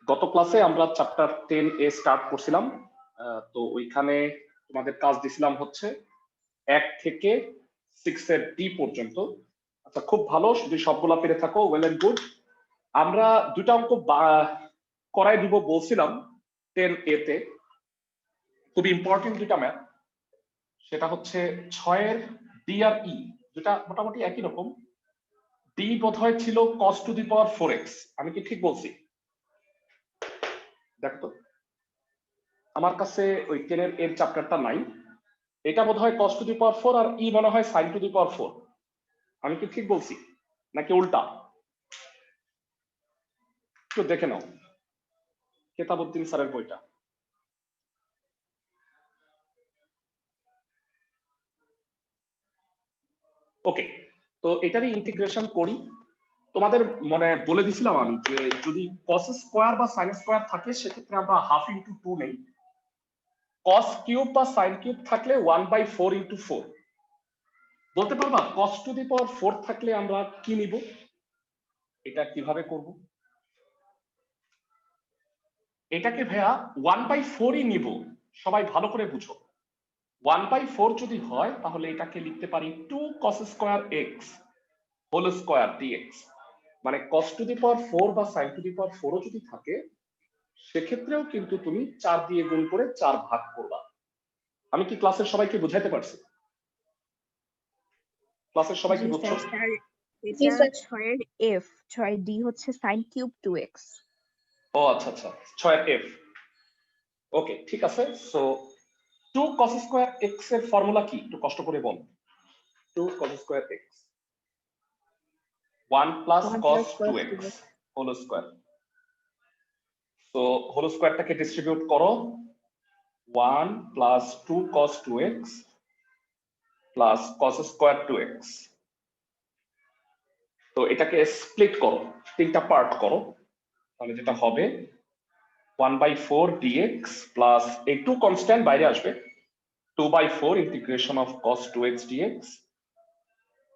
গত ক্লাসে আমরা চ্যাপ্টার 10A স্টার্ট করছিলাম। তো ওইখানে তোমাদের কাজ দিছিলাম হচ্ছে 1 থেকে 6 এর ডি পর্যন্ত। আচ্ছা, খুব ভালো, যদি সবগুলা পেরে থাকো ওয়েল এন্ড গুড। আমরা দুটা অঙ্ক করাই দিব বলছিলাম 10A তে, খুব ইম্পর্টেন্ট দুটা ম্যাথ। সেটা হচ্ছে 6 এর ডি আর ই, যেটা মোটামুটি একই রকম। ডি বোধহয় ছিল cos to the power 4x, আমি কি ঠিক বলছি? দেখো তো, আমার কাছে ওই 10 এর চ্যাপ্টারটা নাই। এটা বোধহয় cos টু দি পাওয়ার 4 আর ই মনে হয় sin টু দি পাওয়ার 4। আমি কি ঠিক বলছি নাকি উল্টা? একটু দেখে নাও কেতাবউদ্দিন স্যারের বইটা। ওকে, তো এটারই ইন্টিগ্রেশন করি। তোমাদের মনে বলে দিছিলাম আমি যে যদি cos স্কয়ার বা sin স্কয়ার থাকে সেক্ষেত্রে আমরা হাফ ইন্টু 2 নেই। cos কিউব বা sin কিউব থাকলে 1/4 ইন্টু 4। বলতে পারবা cos টু দি পাওয়ার 4 থাকলে আমরা কি নিব? এটা কিভাবে করব? এটাকে ভাইয়া 1/4ই নিব। সবাই ভালো করে বুঝো, 1/4 যদি হয় তাহলে এটাকে লিখতে পারি 2 cos square x whole square dx। মানে cos টু দি পাওয়ার 4 বা sin টু দি পাওয়ার 4 যদি থাকে সেক্ষেত্রেও কিন্তু তুমি 4 দিয়ে গুণ করে 4 ভাগ করবা। আমি কি ক্লাসের সবাইকে বুঝাইতে পারছি? ক্লাসের সবাই কি বুঝছো? এটা 6 এর f, 6 d হচ্ছে sin কিউব 2x। ও আচ্ছা আচ্ছা, 6 এর f। ওকে, ঠিক আছে। সো 2 cos স্কয়ার x এর ফর্মুলা কি একটু কষ্ট করে বল। 2 cos square x 1 plus cos 2x whole square. তো হোল স্কয়ারটাকে ডিস্ট্রিবিউট করো, 1 plus 2 cos 2x plus cos square 2x। তো এটাকে স্প্লিট করো, তিনটা পার্ট করো, তাহলে যেটা হবে 1/4 dx প্লাস এই 2 কনস্ট্যান্ট বাইরে আসবে, 2/4 integration of cos 2x dx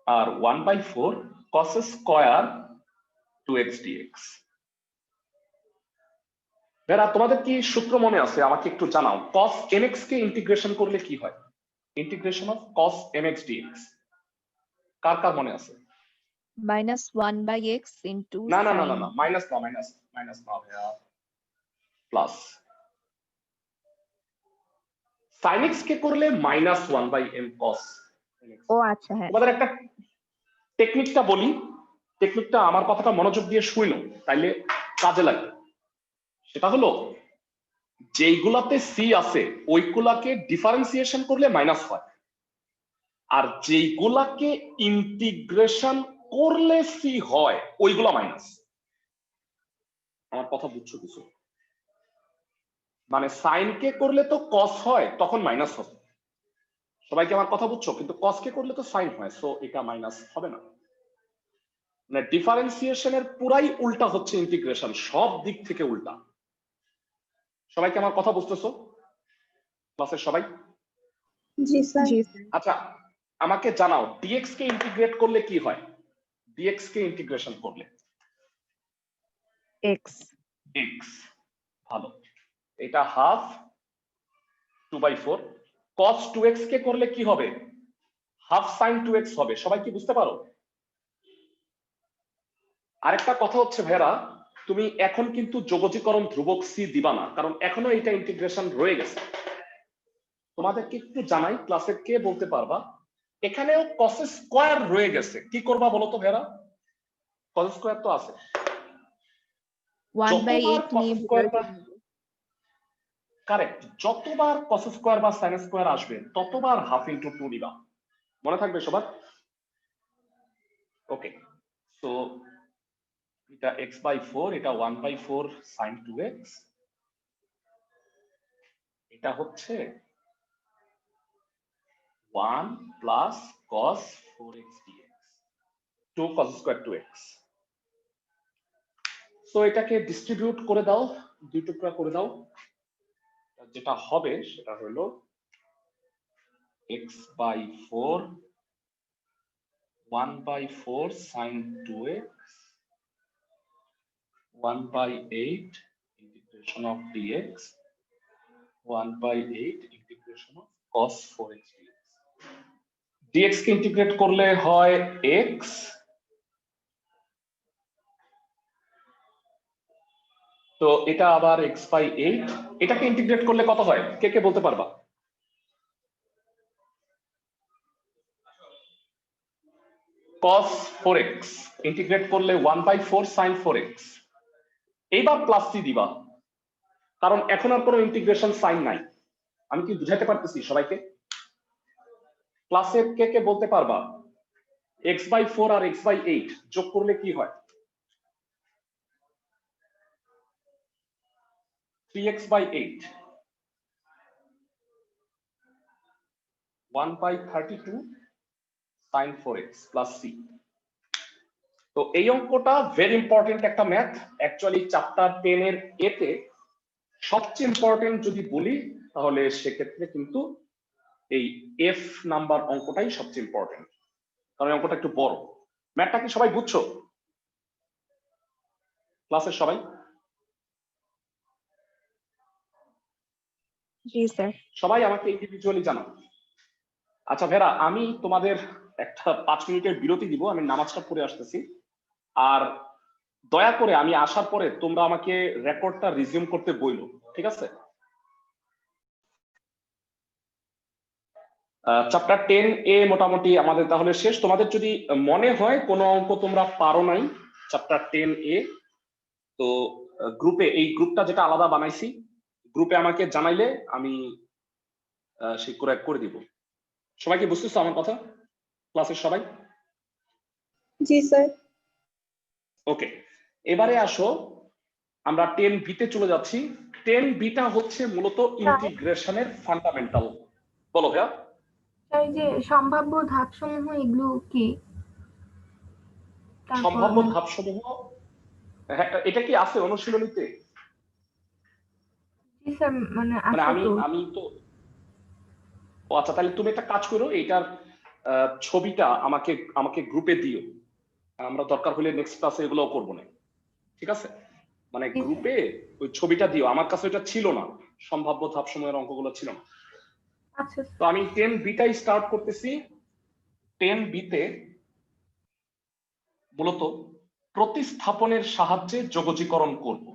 আর 1/4 cos স্কয়ার 2x dx। বেরা, তোমাদের কি সূত্র মনে আছে? আমাকে একটু জানাও। cos mx কে ইন্টিগ্রেশন করলে কি হয়? Integration of cos mx dx কার কার মনে আছে? -1/x ইনটু না না না না না, মাইনাস না, মাইনাস না ভাইয়া, প্লাস। sin x কে করলে -1/m cos mx। ও আচ্ছা, হ্যাঁ। তোমাদের একটা টেকনিকটা বলি, টেকনিকটা আমার কথাটা মনোযোগ দিয়ে শুনো, তাইলে কাজে লাগবে। সেটা হলো যেইগুলাতে সি আছে ওইগুলাকে ডিফারেন্সিয়েশন করলে মাইনাস হয়, আর যেইগুলাকে ইন্টিগ্রেশন করলে সি হয় ওইগুলা মাইনাস। আমার কথা বুঝছো কিছু? মানে সাইন কে করলে তো কস হয়, তখন মাইনাস হবে। সবাইকে আমার কথা বুঝছো? কিন্তু কস কে করলে তো সাইন হয়, সো এটা মাইনাস হবে না। মানে ডিফারেন্সিয়েশনের পুরাই উল্টা হচ্ছে ইন্টিগ্রেশন, সব দিক থেকে উল্টা। সবাইকে আমার কথা বুঝতেছো ক্লাসের সবাই? জি স্যার। আচ্ছা, আমাকে জানাও ডিএক্স কে ইন্টিগ্রেট করলে কি হয়? ডিএক্স কে ইন্টিগ্রেশন করলে x। ভালো, এটা হাফ 2/4। cos 2x কে করলে কি হবে? হাফ sin 2x হবে। সবাই কি বুঝতে পারো? আরেকটা কথা হচ্ছে ভাইরা, তুমি এখন কিন্তু যোগজীকরণ ধ্রুবক সি দিবা না, কারণ এখনো এটা ইন্টিগ্রেশন রয়ে গেছে। তোমাদেরকে একটু জানাই, ক্লাসে কে বলতে পারবা এখানেও cos স্কয়ার রয়ে গেছে, কি করবা বলো তো ভাইরা? cos স্কয়ার তো আছে, 1/8 নিয়ে কারেক্ট, যতবার cos স্কয়ার বা sin স্কয়ার আসবে ততবার হাফ ইনটু 2 নিবা। মনে থাকবে সবার? ওকে, সো এটা x/4, এটা 1/4 sin 2x, এটা হচ্ছে 1 plus cos 4x dx, 2 cos square 2x। So এটাকে ডিস্ট্রিবিউট করে দাও, দুই টুকরা করে দাও, যেটা হবে সেটা হলো x/4 1/4 sin 2x 1/8 integration of dx 1/8 integration of cos 4x dx dx K integrate করলে হয় x তো এটা আবার x/8 এটাকে ইন্টিগ্রেট করলে কত হয় কে কে বলতে পারবা cos 4x ইন্টিগ্রেট করলে 1/4 sin 4x এইবার প্লাস সি দিবা কারণ এখন আর কোনো ইন্টিগ্রেশন সাইন নাই আমি কি বুঝাইতে পারতেছি সবাইকে ক্লাসে কে কে বলতে পারবা x/4 আর x/8 যোগ করলে কি হয় 3x/8 1/32 sin 4x plus c তো এই অঙ্কটা ভেরি ইম্পর্টেন্ট একটা ম্যাথ অ্যাকচুয়ালি চ্যাপ্টার 10 এর এতে সবচেয়ে ইম্পর্টেন্ট যদি বলি তাহলে সেক্ষেত্রে কিন্তু এই এফ নাম্বার অঙ্কটাই সবচেয়ে ইম্পর্টেন্ট কারণ অঙ্কটা একটু বড় ম্যাথটা কি সবাই বুঝছো ক্লাসের সবাই জি স্যার সবাই আমাকে ইন্ডিভিজুয়ালি জানাও আচ্ছা ভেরা আমি তোমাদের একটা 5 মিনিটের বিরতি দিব আমি নামাজটা পড়ে আসতেছি আর দয়া করে আমি আসার পরে তোমরা আমাকে রেকর্ডটা রিজিউম করতে বইলো ঠিক আছে চ্যাপ্টার 10 এ মোটামুটি আমাদের তাহলে শেষ তোমাদের যদি মনে হয় কোনো অঙ্ক তোমরা পারো নাই চ্যাপ্টার 10 এ তো গ্রুপে এই গ্রুপটা যেটা আলাদা বানাইছি গ্রুপে আমাকে জানাইলে আমি সেই করে দিব সবাই কি বুঝতেছো আমার কথা ক্লাসের সবাই জি স্যার ওকে এবারে আসো আমরা 10 বি তে চলে যাচ্ছি 10 বিটা হচ্ছে মূলত ইন্টিগ্রেশনের ফান্ডামেন্টাল বলো ভাইয়া এই যে সম্ভাব্য ধাপসমূহ এগুলো কি সম্ভাব্য ধাপসমূহ এটা কি আছে অনুশীলনীতে জি স্যার মানে আমি তো ও আচ্ছা তাহলে তুমি একটা কাজ করো এইটার ছবিটা আমাকে গ্রুপে দিও আমরা দরকার হলে নেক্সট ক্লাসে এগুলো করবো না ঠিক আছে মানে গ্রুপে ওই ছবিটা দিও আমার কাছে এটা ছিল না সম্ভাব্য ধাপসমূহের অঙ্কগুলো ছিল না আচ্ছা তো আমি 10 বিটাই স্টার্ট করতেছি 10 বিতে মূলত প্রতিস্থাপনের সাহায্যে যোগজীকরণ করব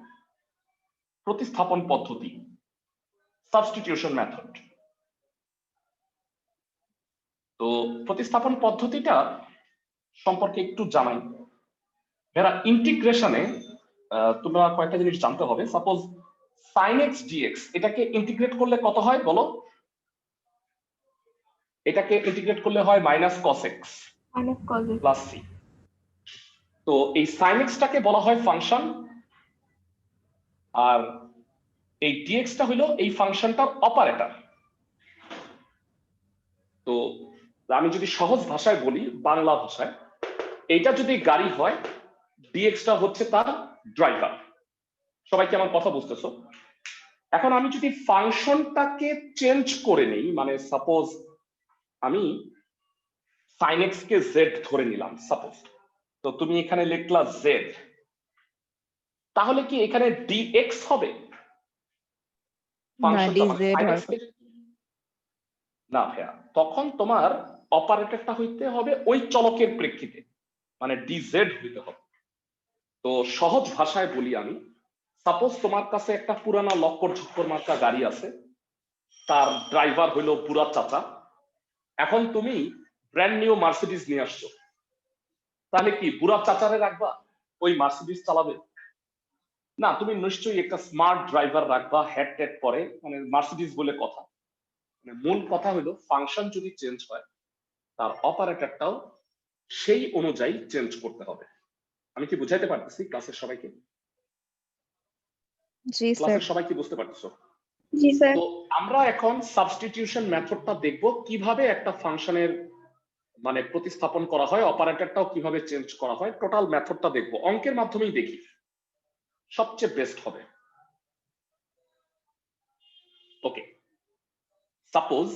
প্রতিস্থাপন পদ্ধতি সাবস্টিটিউশন মেথড তো প্রতিস্থাপন পদ্ধতিটা সম্পর্কে একটু জানাই এরা ইন্টিগ্রেশনে তোমরা কয়েকটা জিনিস জানতে হবে সাপোজ sin x dx এটাকে ইন্টিগ্রেট করলে কত হয় বলো এটাকে ইন্টিগ্রেট করলে হয় -cos x প্লাস c তো এই sin x টাকে বলা হয় ফাংশন আর এই dx টা হলো এই ফাংশনটার অপারেটর তো আমি যদি সহজ ভাষায় বলি বাংলা ভাষায় এইটা যদি গাড়ি হয় dx টা হচ্ছে তার ড্রাইভার সবাই কি আমার কথা বুঝতেছো এখন আমি যদি ফাংশনটাকে চেঞ্জ করে নেই মানে সাপোজ আমি sin x কে z ধরে নিলাম সাপোজ তো তুমি এখানে লিখলা z তাহলে কি এখানে dx হবে না ভাইয়া তখন তোমার অপারেটরটা হইতে হবে ওই চলকের প্রেক্ষিতে মানে dz হইতে হবে তো সহজ ভাষায় বলি আমি সাপোজ তোমার কাছে একটা পুরানা লক্কর ঝক্কর মার্কা গাড়ি আছে তার ড্রাইভার হইলো বুড়া চাচা এখন তুমি ব্র্যান্ড নিউ মার্সিডিজ নিয়ে আসছো তাহলে কি বুড়া চাচারে রাখবা ওই মার্সিডিজ চালাবে না তুমি নিশ্চয়ই একটা স্মার্ট ড্রাইভার রাখবা হেড টেড পরে মানে মার্সিডিজ বলে কথা মানে মূল কথা হলো ফাংশন যদি চেঞ্জ হয় তার অপারেটরটাও সেই অনুযায়ী চেঞ্জ করতে হবে আমি কি বুঝাইতে পারতেছি ক্লাসের সবাইকে জি স্যার ক্লাসের সবাই কি বুঝতে পারতেছো জি স্যার তো আমরা এখন সাবস্টিটিউশন মেথডটা দেখব কিভাবে একটা ফাংশনের মানে প্রতিস্থাপন করা হয় অপারেটরটাও কিভাবে চেঞ্জ করা হয় টোটাল মেথডটা দেখব অঙ্কের মাধ্যমেই দেখি সবচেয়ে বেস্ট হবে ওকে সাপোজ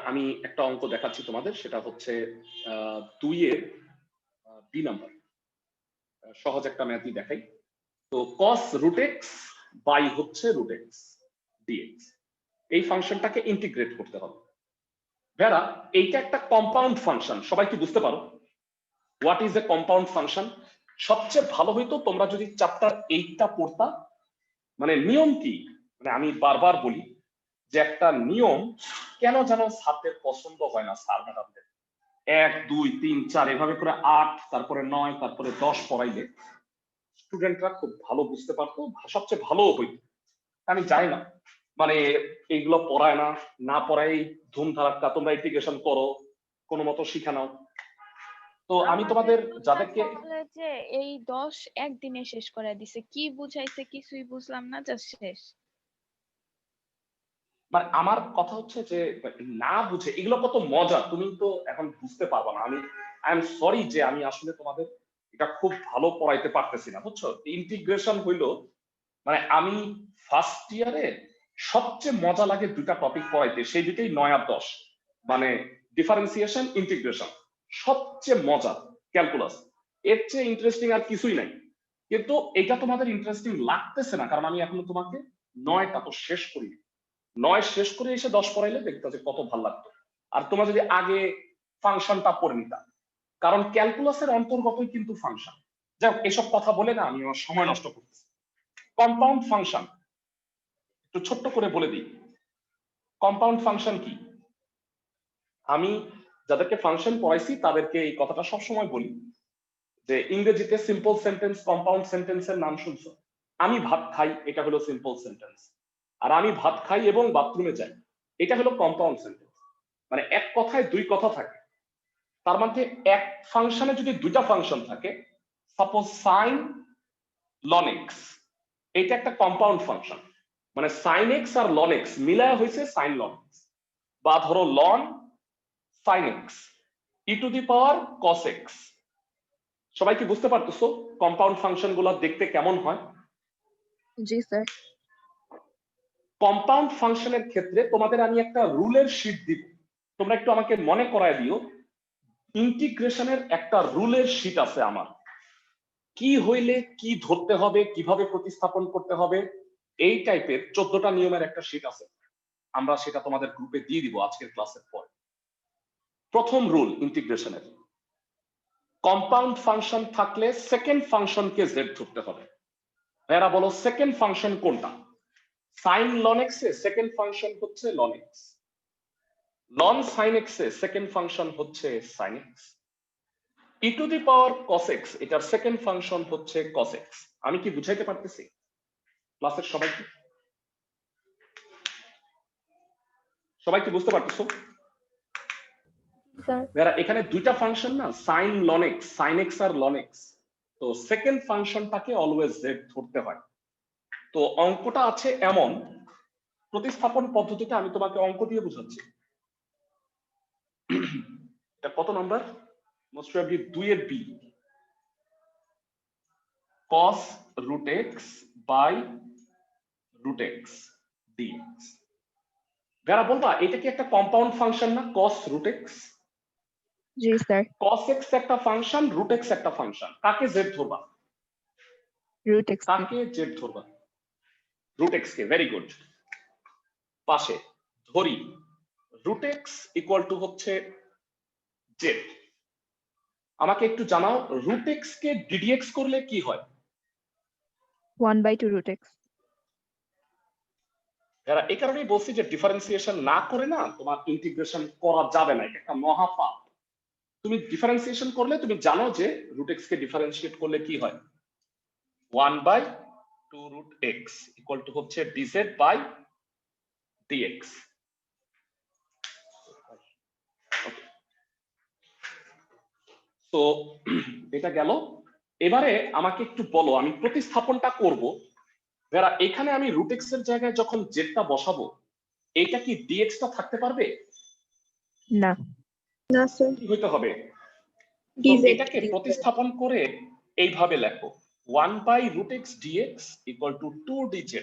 আমি একটা অঙ্ক দেখাচ্ছি তোমাদের সেটা হচ্ছে 2 এর বি নাম্বার সহজ একটা ম্যাথই দেখাই তো cos √x বাই হচ্ছে রুট এক্স ডিএক্স। এই ফাংশনটাকে ইন্টিগ্রেট করতে হবে। ভেরা এইটা একটা কম্পাউন্ড ফাংশন, সবাই কি বুঝতে পারো what is a compound function? সবচেয়ে ভালো হইতো তোমরা যদি চ্যাপ্টার 8টা পড়তা। মানে নিয়ম কি, মানে আমি বারবার বলি যে একটা নিয়ম কেন যেন ছাত্রের পছন্দ হয় না, স্যার ম্যাডামদের 1 2 3 4 এভাবে করে 8 তারপরে 9 তারপরে 10 পড়াইলে স্টুডেন্টরা খুব ভালো বুঝতে পারতো, সবচেয়ে ভালো হইতো। আমি জানি না মানে এইগুলো পড়ায় না, না পড়াই ধুমধারাক্কা তোমরা ইন্টিগ্রেশন করো, কোনো মতো শিখে নাও। তো আমি তোমাদের যাদেরকে যে এই 10 একদিনে শেষ করে দিছে, কি বুঝাইছে কিছুই বুঝলাম না, জাস্ট শেষ। মানে আমার কথা হচ্ছে যে না বুঝে এগুলো কত মজা তুমি তো এখন বুঝতে পারবা না। আমি আই এম সরি যে আমি আসলে তোমাদের এটা খুব ভালো পড়াইতে পারতেছি না, বুঝছো? ইন্টিগ্রেশন হইলো মানে আমি ফার্স্ট ইয়ারে সবচেয়ে মজা লাগে দুটা টপিক পড়াইতে, সেই দুটোই 9 আর 10, মানে ডিফারেন্সিয়েশন ইন্টিগ্রেশন। সবচেয়ে মজা ক্যালকুলাস, এর চেয়ে ইন্টারেস্টিং আর কিছুই নাই। কিন্তু এটা তোমাদের ইন্টারেস্টিং লাগতেছে না কারণ আমি এখনো তোমাকে 9টা তো শেষ করিনি। 9 শেষ করে এসে 10 পড়াইলে দেখতে যে কত ভালো লাগতো। আর তোমরা যদি আগে ফাংশনটা পড়ে নিতা, কারণ ক্যালকুলাসের অন্তর্গতই কিন্তু ফাংশন। যাই হোক, এসব কথা বলে না আমি আমার সময় নষ্ট করতেছি। কম্পাউন্ড ফাংশন একটু ছোট্ট করে বলে দিই, কম্পাউন্ড ফাংশন কি। আমি যাদেরকে ফাংশন পড়াইছি তাদেরকে এই কথাটা সবসময় বলি যে ইংরেজিতে সিম্পল সেন্টেন্স কম্পাউন্ড সেন্টেন্সের নাম শুনছো। আমি ভাত খাই, এটা হলো সিম্পল সেন্টেন্স। আর আমি ভাত খাই এবং বাথরুমে যাই, এটা হলো কম্পাউন্ড সেন্টেন্স। মানে এক কথায় দুই কথা থাকে। তার মানে এক ফাংশনে যদি দুইটা ফাংশন থাকে, সাপোজ সাইন লন এক্স, এটা একটা কম্পাউন্ড ফাংশন। মানে সাইন এক্স আর লন এক্স মিলায় হয়েছে সাইন লন এক্স। বা ধরো loan sin x e to the power cos x. সবাই কি বুঝতে পারতেছো কম্পাউন্ড ফাংশন গুলো দেখতে কেমন হয়? জি স্যার। কম্পাউন্ড ফাংশনের ক্ষেত্রে তোমাদের আমি একটা রুলের শীট দিব, তোমরা একটু আমাকে মনে করায় দিও। ইন্টিগ্রেশনের একটা রুলের শীট আছে আমার, কি হইলে কি ধরতে হবে, কিভাবে প্রতিস্থাপন করতে হবে, এই টাইপের 14টা নিয়মের একটা শীট আছে। আমরা সেটা তোমাদের গ্রুপে দিয়ে দিব আজকের ক্লাসের পর। প্রথম রুল ইন্টিগ্রেশনের, কম্পাউন্ড ফাংশন থাকলে সেকেন্ড ফাংশনকে জেড ধরতে হবে। এরা বলো সেকেন্ড ফাংশন কোনটা? সাইন লন এক্স এ সেকেন্ড ফাংশন হচ্ছে ln x, ln sin x এ সেকেন্ড ফাংশন হচ্ছে sin x, e to the power cos x এটার সেকেন্ড ফাংশন হচ্ছে কস এক্স। আমি কি বুঝাইতে পারতেছি ক্লাসের সবাইকে? সবাই কি বুঝতে পারতেছো? স্যার এখানে দুইটা ফাংশন না, sin ln x, sin x আর লন এক্স। তো সেকেন্ড ফাংশনটাকে অলওয়েজ জেড ধরতে হয়। তো অঙ্কটা আছে এমন, প্রতিস্থাপন পদ্ধতিটা আমি তোমাকে অঙ্ক দিয়ে বুঝাচ্ছি। এটা কত নাম্বার? মোস্ট প্রবাবলি 2 এর B. cos root x by root x dx। যারা বলবা এটা কি একটা কম্পাউন্ড ফাংশন না cos root x? জি স্যার। cos x একটা ফাংশন, root x একটা ফাংশন, কাকে z ধরবা? Root x. কাকে z ধরবা? root x কে। Very good. পাশে ধরি root x ইকুয়াল টু হচ্ছে z। আমাকে একটু জানাও root x কে ddx করলে কি হয়? 1/2 রুট এক্স। এরা এই কারণেই বলছি যে ডিফারেন্সিয়েশন না করে না তোমার ইন্টিগ্রেশন করা যাবে না, এটা একটা মহাপাপ। তুমি ডিফারেন্সিয়েশন করলে তুমি জানো যে রুট এক্স কে ডিফারেন্সিয়েট করলে কি হয়, 1/2 রুট এক্স ইকুয়াল টু হচ্ছে dz বাই dx। তো এটা গেল। এবারে আমাকে একটু বলো, আমি প্রতিস্থাপনটা করব। যারা এখানে আমি রুট এক্স এর জায়গায় যখন জেডটা বসাবো, এটা কি ডিএক্স টা থাকতে পারবে? না। না স্যার কি হইতে হবে? তো ডিজেড এটাকে প্রতিস্থাপন করে এইভাবে লেখো 1/√x dx equal two 2dz।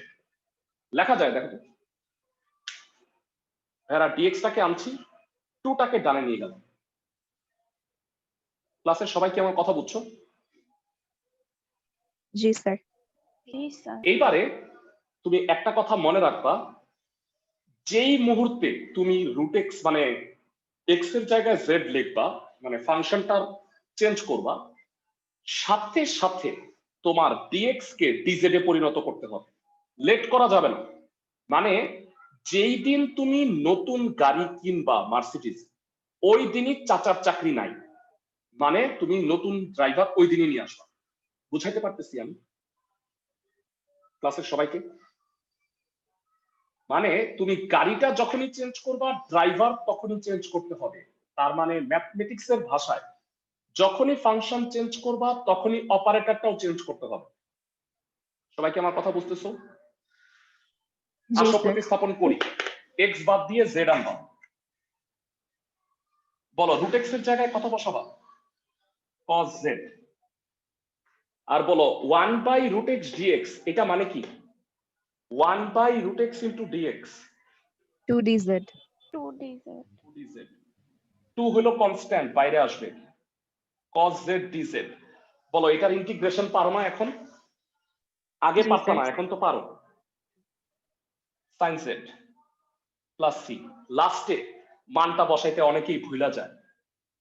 লেখা যায়, দেখো তো। এরা dx টাকে আনছি, 2 টাকে ডানে নিয়ে গেল। ক্লাসের সবাই কি আমার কথা বুঝছো? জি স্যার। জি স্যার। এইবারে তুমি একটা কথা মনে রাখবা, যেই মুহূর্তে তুমি রুট এক্স মানে এক্স এর জায়গায় জেড লিখবা, মানে ফাংশনটা চেঞ্জ করবা, সাথে সাথে তোমার ডিএক্স কে ডিজেড এ পরিণত করতে হবে, লেট করা যাবে না। মানে যেই দিন তুমি নতুন গাড়ি কিনবা মার্সিডিজ, ওই দিনই চাচার চাকরি নাই, মানে তুমি নতুন ড্রাইভার ওই দিনই নিয়ে আসবা। বুঝাইতে পারতেছি আমি ক্লাসের সবাইকে? মানে তুমি গাড়িটা যখনই চেঞ্জ করবা, ড্রাইভার তখনই চেঞ্জ করতে হবে। তার মানে ম্যাথমেটিক্স এর ভাষায় যখনই ফাংশন চেঞ্জ করবা, তখনই অপারেটরটাও চেঞ্জ করতে হবে। সবাইকে আমার কথা বুঝতেছো? জি আসো স্যার। প্রতিস্থাপন করি, এক্স বাদ দিয়ে জেড আনবা। বলো রুট এক্স এর জায়গায় কত বসাবা? cos z। আর বলো 1 বাই রুট এক্স ডিএক্স, এটা মানে কি? 1 by root x into dx, 2dz। 2dz। 2 হলো কনস্ট্যান্ট, বাইরে আসবে, cos z dz। বলো এটার ইন্টিগ্রেশন পারো না এখন? আগে জি পারতো স্যার। না, এখন তো পারো। sin z প্লাস সি, লাস্টে মানটা বসাইতে অনেকেই ভুলা যায়,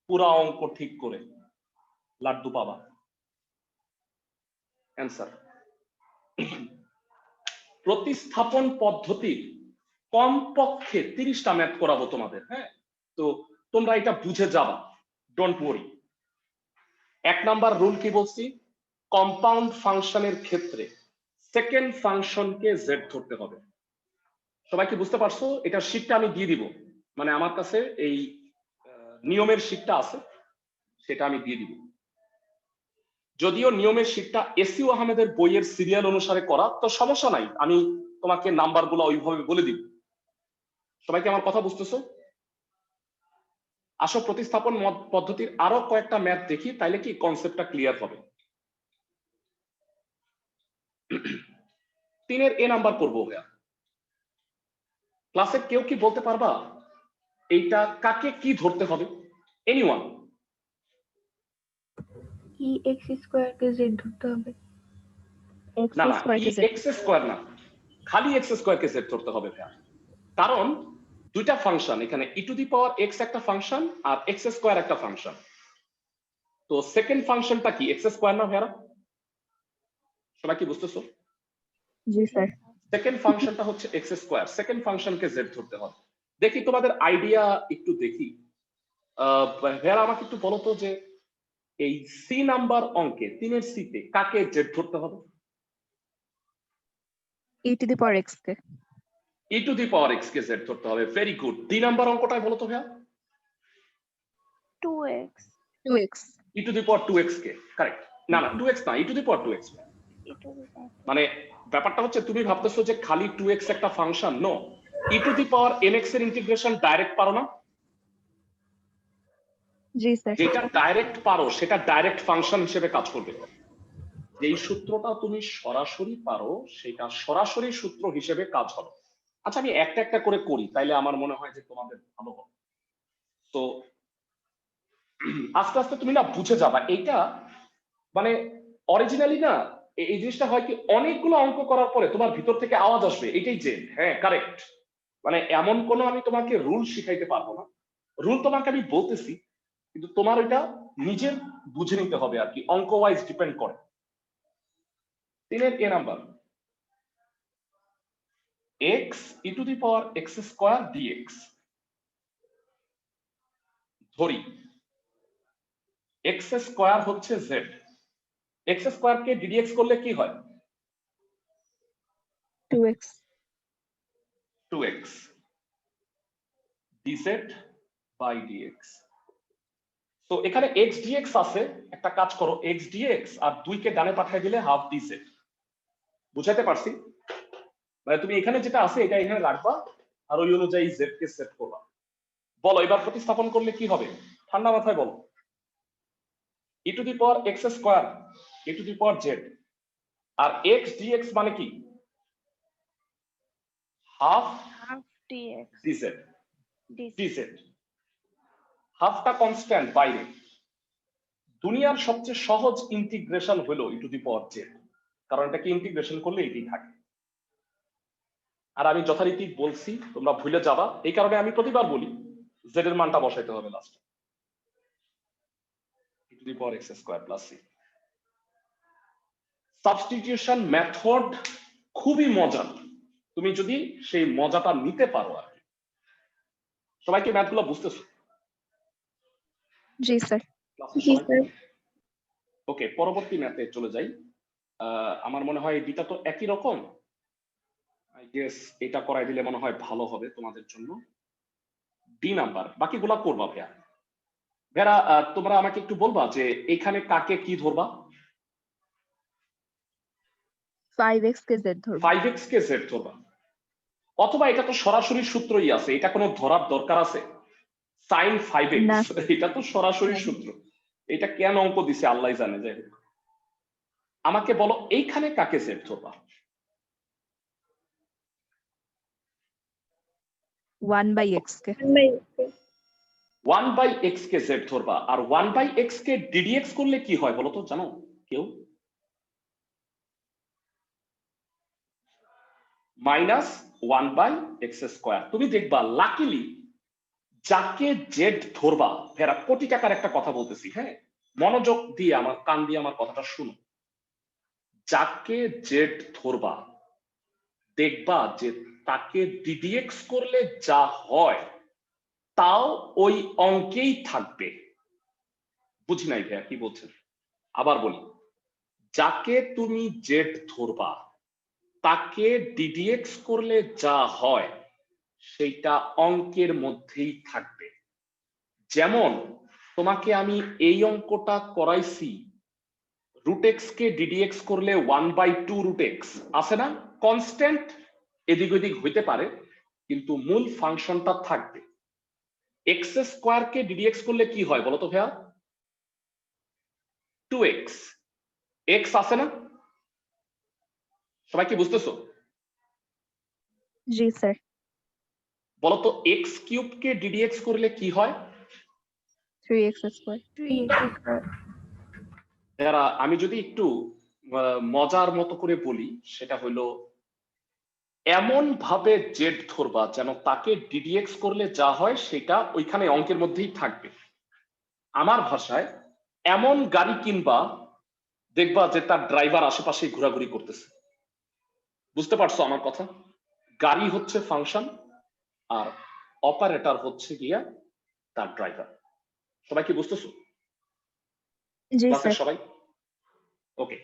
পুরা অঙ্ক ঠিক করে লাড্ডু পাবা। অ্যান্সার। প্রতিস্থাপন পদ্ধতির কমপক্ষে 30টা ম্যাথ করাবো তোমাদের, হ্যাঁ? তো তোমরা এটা বুঝে যাবা, ডোন্ট ওয়ারি। 1 নাম্বার রুল কি বলছি? কম্পাউন্ড ফাংশনের ক্ষেত্রে সেকেন্ড ফাংশনকে জেড ধরতে হবে। সবাই কি বুঝতে পারছো? এটার শীটটা আমি দিয়ে দিব, মানে আমার কাছে এই নিয়মের শীটটা আছে, সেটা আমি দিয়ে দিব। যদিও নিয়মের শীটটা এসইউ আহমেদের বইয়ের সিরিয়াল অনুসারে করা, তো সমস্যা নাই, আমি তোমাকে নাম্বারগুলো ওইভাবে বলে দিব। সবাইকে আমার কথা বুঝতেছো? আসো প্রতিস্থাপন পদ্ধতির আরো কয়েকটা ম্যাথ দেখি, তাইলে কি কনসেপ্টটা ক্লিয়ার হবে। 3 এ নাম্বার করবো। ক্লাসে কেউ কি বলতে পারবা এইটা কাকে কি ধরতে হবে? এনিওয়ান? ই এক্স স্কোয়ার কে জেড ধরতে হবে। এক্স না না, স্কয়ার কে এক্স স্কোয়ার না, খালি এক্স স্কোয়ার কে জেড ধরতে হবে ভাইয়া। কারণ দুইটা ফাংশন, এখানে ই টু দি পাওয়ার এক্স একটা ফাংশন আর এক্স স্কোয়ার একটা ফাংশন। তো সেকেন্ড ফাংশনটা কি এক্স স্কোয়ার না ভাইয়া? সবাই কি বুঝতেছো? জি স্যার। সেকেন্ড ফাংশনটা হচ্ছে এক্স স্কোয়ার, সেকেন্ড ফাংশনকে জেড ধরতে হবে। দেখি তোমাদের আইডিয়া একটু দেখি। ভাইয়া আমাকে একটু বলো তো যে এই সি নাম্বার অঙ্কে 3 এর সিতে কাকে জেড ধরতে হবে? e to the power x K. E to the power x কে জেড ধরতে হবে। Very good. 3 নাম্বার অঙ্কটাই বলো তো ভাইয়া। 2x। 2x। E to the power 2x কে, কারেক্ট। না না 2x না, e to the power 2x। e to the power। মানে ব্যাপারটা হচ্ছে তুমি ভাবতেছো যে খালি 2x একটা function, no, e to the power mx এর ইন্টিগ্রেশন ডাইরেক্ট পারো না? জি স্যার। যেটা ডাইরেক্ট পারো সেটা ডাইরেক্ট ফাংশন হিসেবে কাজ করবে। যেই সূত্রটা তুমি সরাসরি পারো সেটা সরাসরি সূত্র হিসেবে কাজ হবে। আচ্ছা আমি একটা একটা করে করি, তাইলে আমার মনে হয় যে তোমাদের ভালো হবে। তো আস্তে আস্তে তুমি না বুঝে যাবা এইটা, মানে অরিজিনালি না এই জিনিসটা হয় কি, অনেকগুলো অঙ্ক করার পরে তোমার ভিতর থেকে আওয়াজ আসবে এটাই যে হ্যাঁ কারেক্ট। মানে এমন কোনো আমি তোমাকে রুল শিখাইতে পারবো না, রুল তোমাকে আমি বলতেছি, কিন্তু তোমার এটা নিজের বুঝে নিতে হবে আর কি, অঙ্ক ওয়াইজ ডিপেন্ড করে। 3 এর এ number, x e to the power x square dx ধরি, এক্স স্কোয়ার হচ্ছে জেড, এক্স স্কোয়ার কে ডিডিএক্স করলে কি হয়? 2x। 2x dz by dx। তো এখানে x dx আছে, একটা কাজ করো, x dx আর 2 কে ডানে পাঠিয়ে দিলে হাফ dz। বুঝাইতে পারছি? মানে তুমি এখানে যেটা আছে এটা এখানে রাখবা আর ওই অনুযায়ী z কে সেট করবা। বলো এবার প্রতিস্থাপন করলে কি হবে? ঠান্ডা মাথায় বলো। E to the power x square e to the power z, আর x dx মানে কি? Half half dx dz। dz। dz হাফটা কনস্ট্যান্ট বাইরে। দুনিয়ার সবচেয়ে সহজ ইন্টিগ্রেশন হলো ই টু দি পাওয়ার জেড, কারণ এটাকে ইন্টিগ্রেশন করলে এটাই থাকে। আর আমি যথারীতি বলছি, তোমরা ভুলে যাবা, এই কারণে আমি প্রতিবার বলি জেড এর মানটা বসাইতে হবে লাস্টে, e to the power x square plus c। Substitution method খুবই মজার, তুমি যদি সেই মজাটা নিতে পারো আর কি। সবাইকে ম্যাথগুলো বুঝতেছো? জি স্যার। জি স্যার। ওকে, পরবর্তী ম্যাথে চলে যাই। আমার মনে হয় দুইটা তো একই রকম, আই গেস এটা করাই দিলে মনে হয় ভালো হবে তোমাদের জন্য। ডি নাম্বার, বাকিগুলা করবা ভাইয়া। ভাইয়া তোমরা আমাকে একটু বলবা যে এখানে কাকে কি ধরবা? 5x কে z ধরবো। 5x কে z ধরবা, অথবা এটা তো সরাসরি সূত্রই আছে, এটা কোনো ধরার দরকার আছে? sin 5x, না। এটা তো সরাসরি হ্যাঁ। সূত্র, এটা কেন অঙ্ক দিছে আল্লাহ জানে। যাই হোক, আমাকে বলো এইখানে কাকে z ধরবা? 1/x কে। 1/x কে z ধরবা, আর 1/x কে ddx করলে কি হয় বলো তো, জানো কেউ? -1/x square. তুমি দেখবা লাকিলি যাকে জেড ধরবা, ফেরা কোটি টাকার একটা কথা বলতেছি, হ্যাঁ মনোযোগ দিয়ে আমার কান দিয়ে আমার কথাটা শুনো। যাকে জেড ধরবা দেখবা যে তাকে ddx করলে যা হয় তাও ওই অঙ্কেই থাকবে। বুঝি নাই ভাইয়া কি বলছেন, আবার বলি। যাকে তুমি জেড ধরবা তাকে ddx করলে যা হয় সেইটা অঙ্কের মধ্যেই থাকবে। যেমন তোমাকে আমি এই অঙ্কটা করাইছি, √x কে ddx করলে 1/2 √x আছে না, কনস্ট্যান্ট এদিক ওদিক হইতে পারে কিন্তু মূল ফাংশনটা থাকবে। x স্কয়ার কে ddx করলে কি হয় বলো তো ভাইয়া? 2x, x আছে না? সবাই কি বুঝতেছো? জি স্যার। বলতো x কিউব কে ddx করলে কি হয়? 3x square. এরা আমি যদি একটু মজার মতো করে বলি, সেটা হলো এমন ভাবে জেড ধরবা যেন তাকে ddx করলে যা হয় সেটা ওইখানে অঙ্কের মধ্যেই থাকবে। আমার ভাষায় এমন গাড়ি কিনবা দেখবা যে তার ড্রাইভার আশেপাশে ঘোরাঘুরি করতেছে। বুঝতে পারছো আমার কথা? গাড়ি হচ্ছে ফাংশন আর অপারেটর হচ্ছে গিয়া তার ড্রাইভার। সবাই কি বুঝতেছো? জি ক্লাসের স্যার। সবাই ওকে।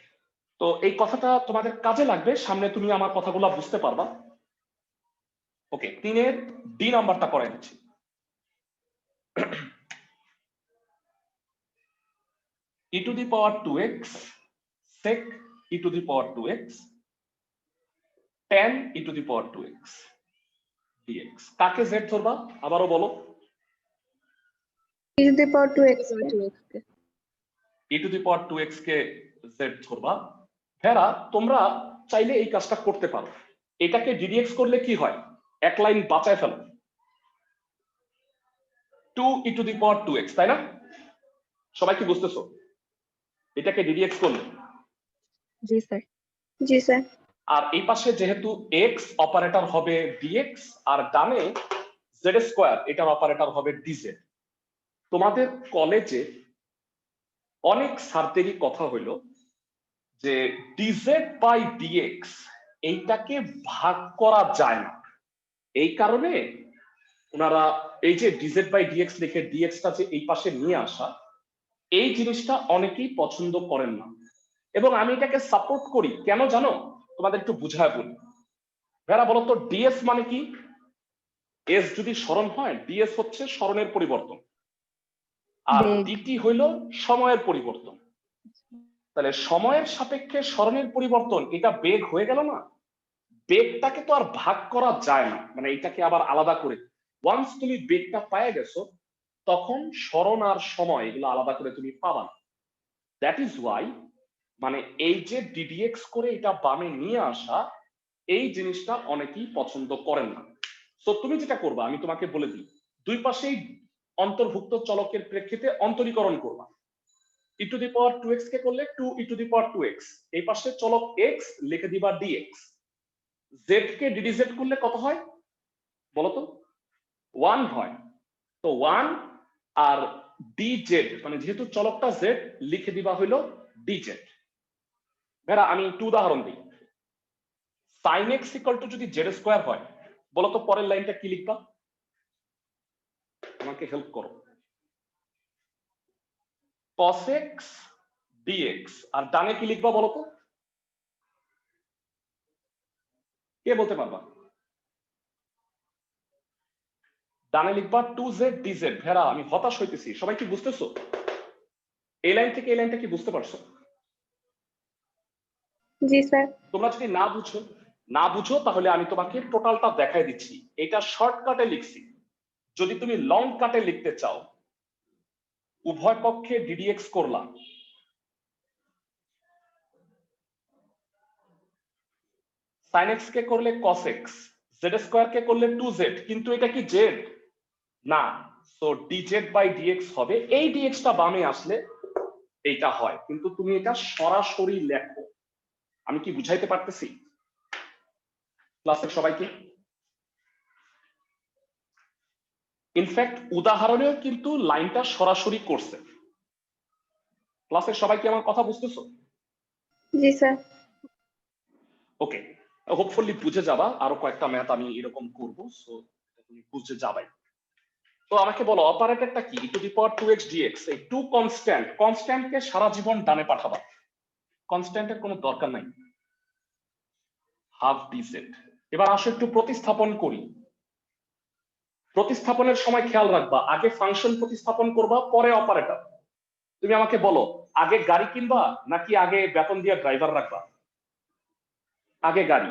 তো এই কথাটা তোমাদের কাজে লাগবে, সামনে তুমি আমার কথাগুলো বুঝতে পারবা। ওকে, 3-এর ডি নাম্বারটা করে দিচ্ছি। e to the power 2x sec e to the power 2x tan e to the power 2x dx। কাকে z ধরবা আবারও বলো? e to the power 2x K. e to the power 2x K z ধরবা। ভেরা তোমরা চাইলে এই কাজটা করতে পারো, এটাকে ddx করলে কি হয়, এক লাইন বাঁচায় ফেলো, 2 e to the power 2x, তাই না? সবাই কি বুঝতেছো? এটাকে ddx করলে। জি স্যার। জি স্যার। আর এই পাশে যেহেতু x অপারেটর হবে dx আর ডানে z স্কয়ার এটার অপারেটর হবে dz। তোমাদের কলেজে অনেক স্যারদেরই কথা হইল যে dz বাই dx এইটাকে ভাগ করা যায় না, এই কারণে ওনারা এই যে dz বাই dx লিখে dx টা যে এই পাশে নিয়ে আসা, এই জিনিসটা অনেকেই পছন্দ করেন না এবং আমি এটাকে সাপোর্ট করি। কেন জানো? তোমাদের একটু বুঝায় বলি। ভেড়া বলো তো ds মানে কি? s যদি স্মরণ হয়, ds হচ্ছে স্মরণের পরিবর্তন আর বেগ। dt হইল সময়ের পরিবর্তন। তাহলে সময়ের সাপেক্ষে স্মরণের পরিবর্তন, এটা বেগ হয়ে গেল না? বেগটাকে তো আর ভাগ করা যায় না, মানে এটাকে আবার আলাদা করে ওয়ান্স তুমি বেগটা পায়ে গেছো তখন স্মরণ আর সময় এগুলো আলাদা করে তুমি পাবা না। দ্যাট ইজ ওয়াই মানে এই যে ddx করে এটা বামে নিয়ে আসা, এই জিনিসটা অনেকেই পছন্দ করেন না। তো তুমি যেটা করবা আমি তোমাকে বলে দিই, দুই পাশেই অন্তর্ভুক্ত চলকের প্রেক্ষিতে অন্তরীকরণ করবা। e to the power 2x কে করলে 2 e to the power 2x, এই পাশে চলক x লিখে দিবা dx, জেড কে ডিডিজেড করলে কত হয় বলতো? 1 হয়। তো 1 আর ডিজেড মানে যেহেতু চলকটা জেড লিখে দিবা হইলো ডিজেড। ভাইরা আমি একটু উদাহরণ দিই। sin x ইকুয়াল টু যদি জেড স্কোয়ার হয় বলতো পরের লাইনটা কি লিখবা? আমাকে হেল্প করো। cos x dx আর ডানে কি লিখবা বলতো? কে বলতে পারবা? ডানে লিখবা 2z dz। ভেড়া আমি হতাশ হইতেছি, সবাই কি বুঝতেছো? এই লাইন থেকে এই লাইনটা কি বুঝতে পারছো? জি স্যার। তোমরা যদি না বুঝো তাহলে আমি তোমাকে টোটালটা দেখাই দিচ্ছি। এটা শর্টকাটে লিখছি। যদি তুমি লং কাটে লিখতে চাও, উভয় পক্ষে ডিডিএক্স করলাম, sin x কে করলে cos x, z স্কয়ার কে করলে 2z, কিন্তু এটা কি z না, সো dz বাই dx হবে। এই dx টা বামে আসলে এইটা হয়, কিন্তু তুমি এটা সরাসরি লেখো। আমি কি বুঝাইতে পারতেছি ক্লাসের সবাইকে? ইনফ্যাক্ট উদাহরণেও কিন্তু লাইনটা সরাসরি করছে। ক্লাসের সবাই কি আমার কথা বুঝতেছো? জি স্যার। ওকে, হোপফুলি বুঝে যাবা। আরো কয়েকটা ম্যাথ আমি এরকম করব, সো তুমি বুঝে যাবাই। তো আমাকে বলো অপারেটরটা কি? e to the power 2x dx। এই টু কনস্ট্যান্টকে সারা জীবন ডানে পাঠাবা, কনস্ট্যান্টের কোনো দরকার নাই। Half dz। এবার আসো একটু প্রতিস্থাপন করি। প্রতিস্থাপনের সময় খেয়াল রাখবা, আগে ফাংশন প্রতিস্থাপন করবা, পরে অপারেটর। তুমি আমাকে বলো আগে গাড়ি কিনবা নাকি আগে বেতন দিয়ে ড্রাইভার রাখবা? আগে গাড়ি,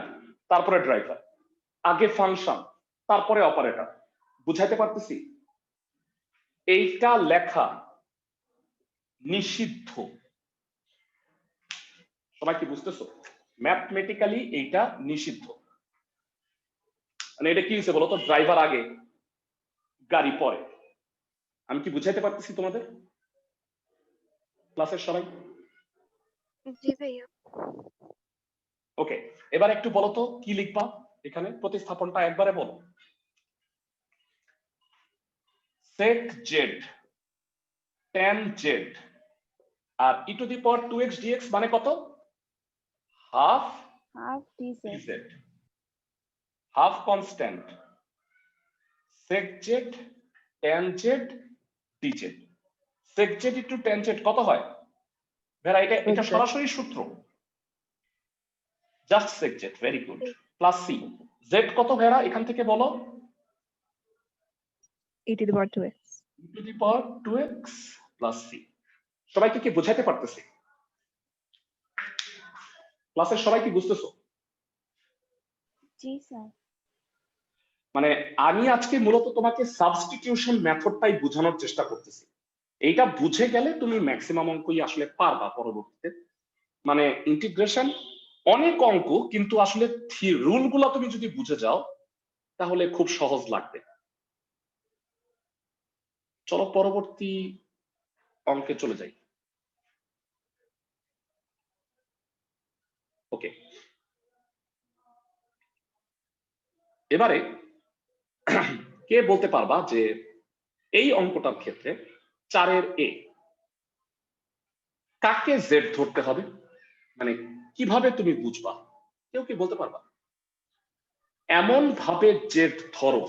তারপরে ড্রাইভার, আগে ফাংশন, তারপরে অপারেটর। বুঝাইতে পারতেছি? এইটা লেখা নিষিদ্ধ। সবাই কি বুঝতেছো? ম্যাথমেটিক্যালি এইটা নিষিদ্ধ। মানে এটা কি হয়েছে বলতো? ড্রাইভার আগে, গাড়ি পরে। আমি কি বুঝাইতে পারতেছি তোমাদের ক্লাসের সবাই? জি ভাইয়া। ওকে, এবার একটু বলো তো কি লিখবা এখানে? প্রতিস্থাপনটা একবারে বলো। sec z tan z আর e to the power 2x dx মানে কত? Half half dz। dz, half constant sec z tan z dz। sec z into tan z কত হয়? ভেরা এটা সরাসরি সূত্র। Just sec z, very good. Plus c, z কত ভেরা এখান থেকে বলো? e to the power 2x। e to the power 2x plus c। সবাইকে কি বোঝাইতে পারতেছি? ক্লাসের সবাই কি বুঝতেছো? জি স্যার। মানে আমি আজকে মূলত তোমাকে সাবস্টিটিউশন মেথডটাই বোঝানোর চেষ্টা করতেছি। এইটা বুঝে গেলে তুমি ম্যাক্সিমাম অঙ্কই আসলে পারবা পরবর্তীতে। মানে ইন্টিগ্রেশন অনেক অঙ্ক, কিন্তু আসলে রুল গুলা তুমি যদি বুঝে যাও তাহলে খুব সহজ লাগবে। চলো পরবর্তী অঙ্কে চলে যাই। ওকে, এবারে কে বলতে পারবা যে এই অঙ্কটার ক্ষেত্রে 4-এর এ কাকে জেড ধরতে হবে? মানে কিভাবে তুমি বুঝবা? কেউ কি বলতে পারবা? এমন ভাবে জেড ধরো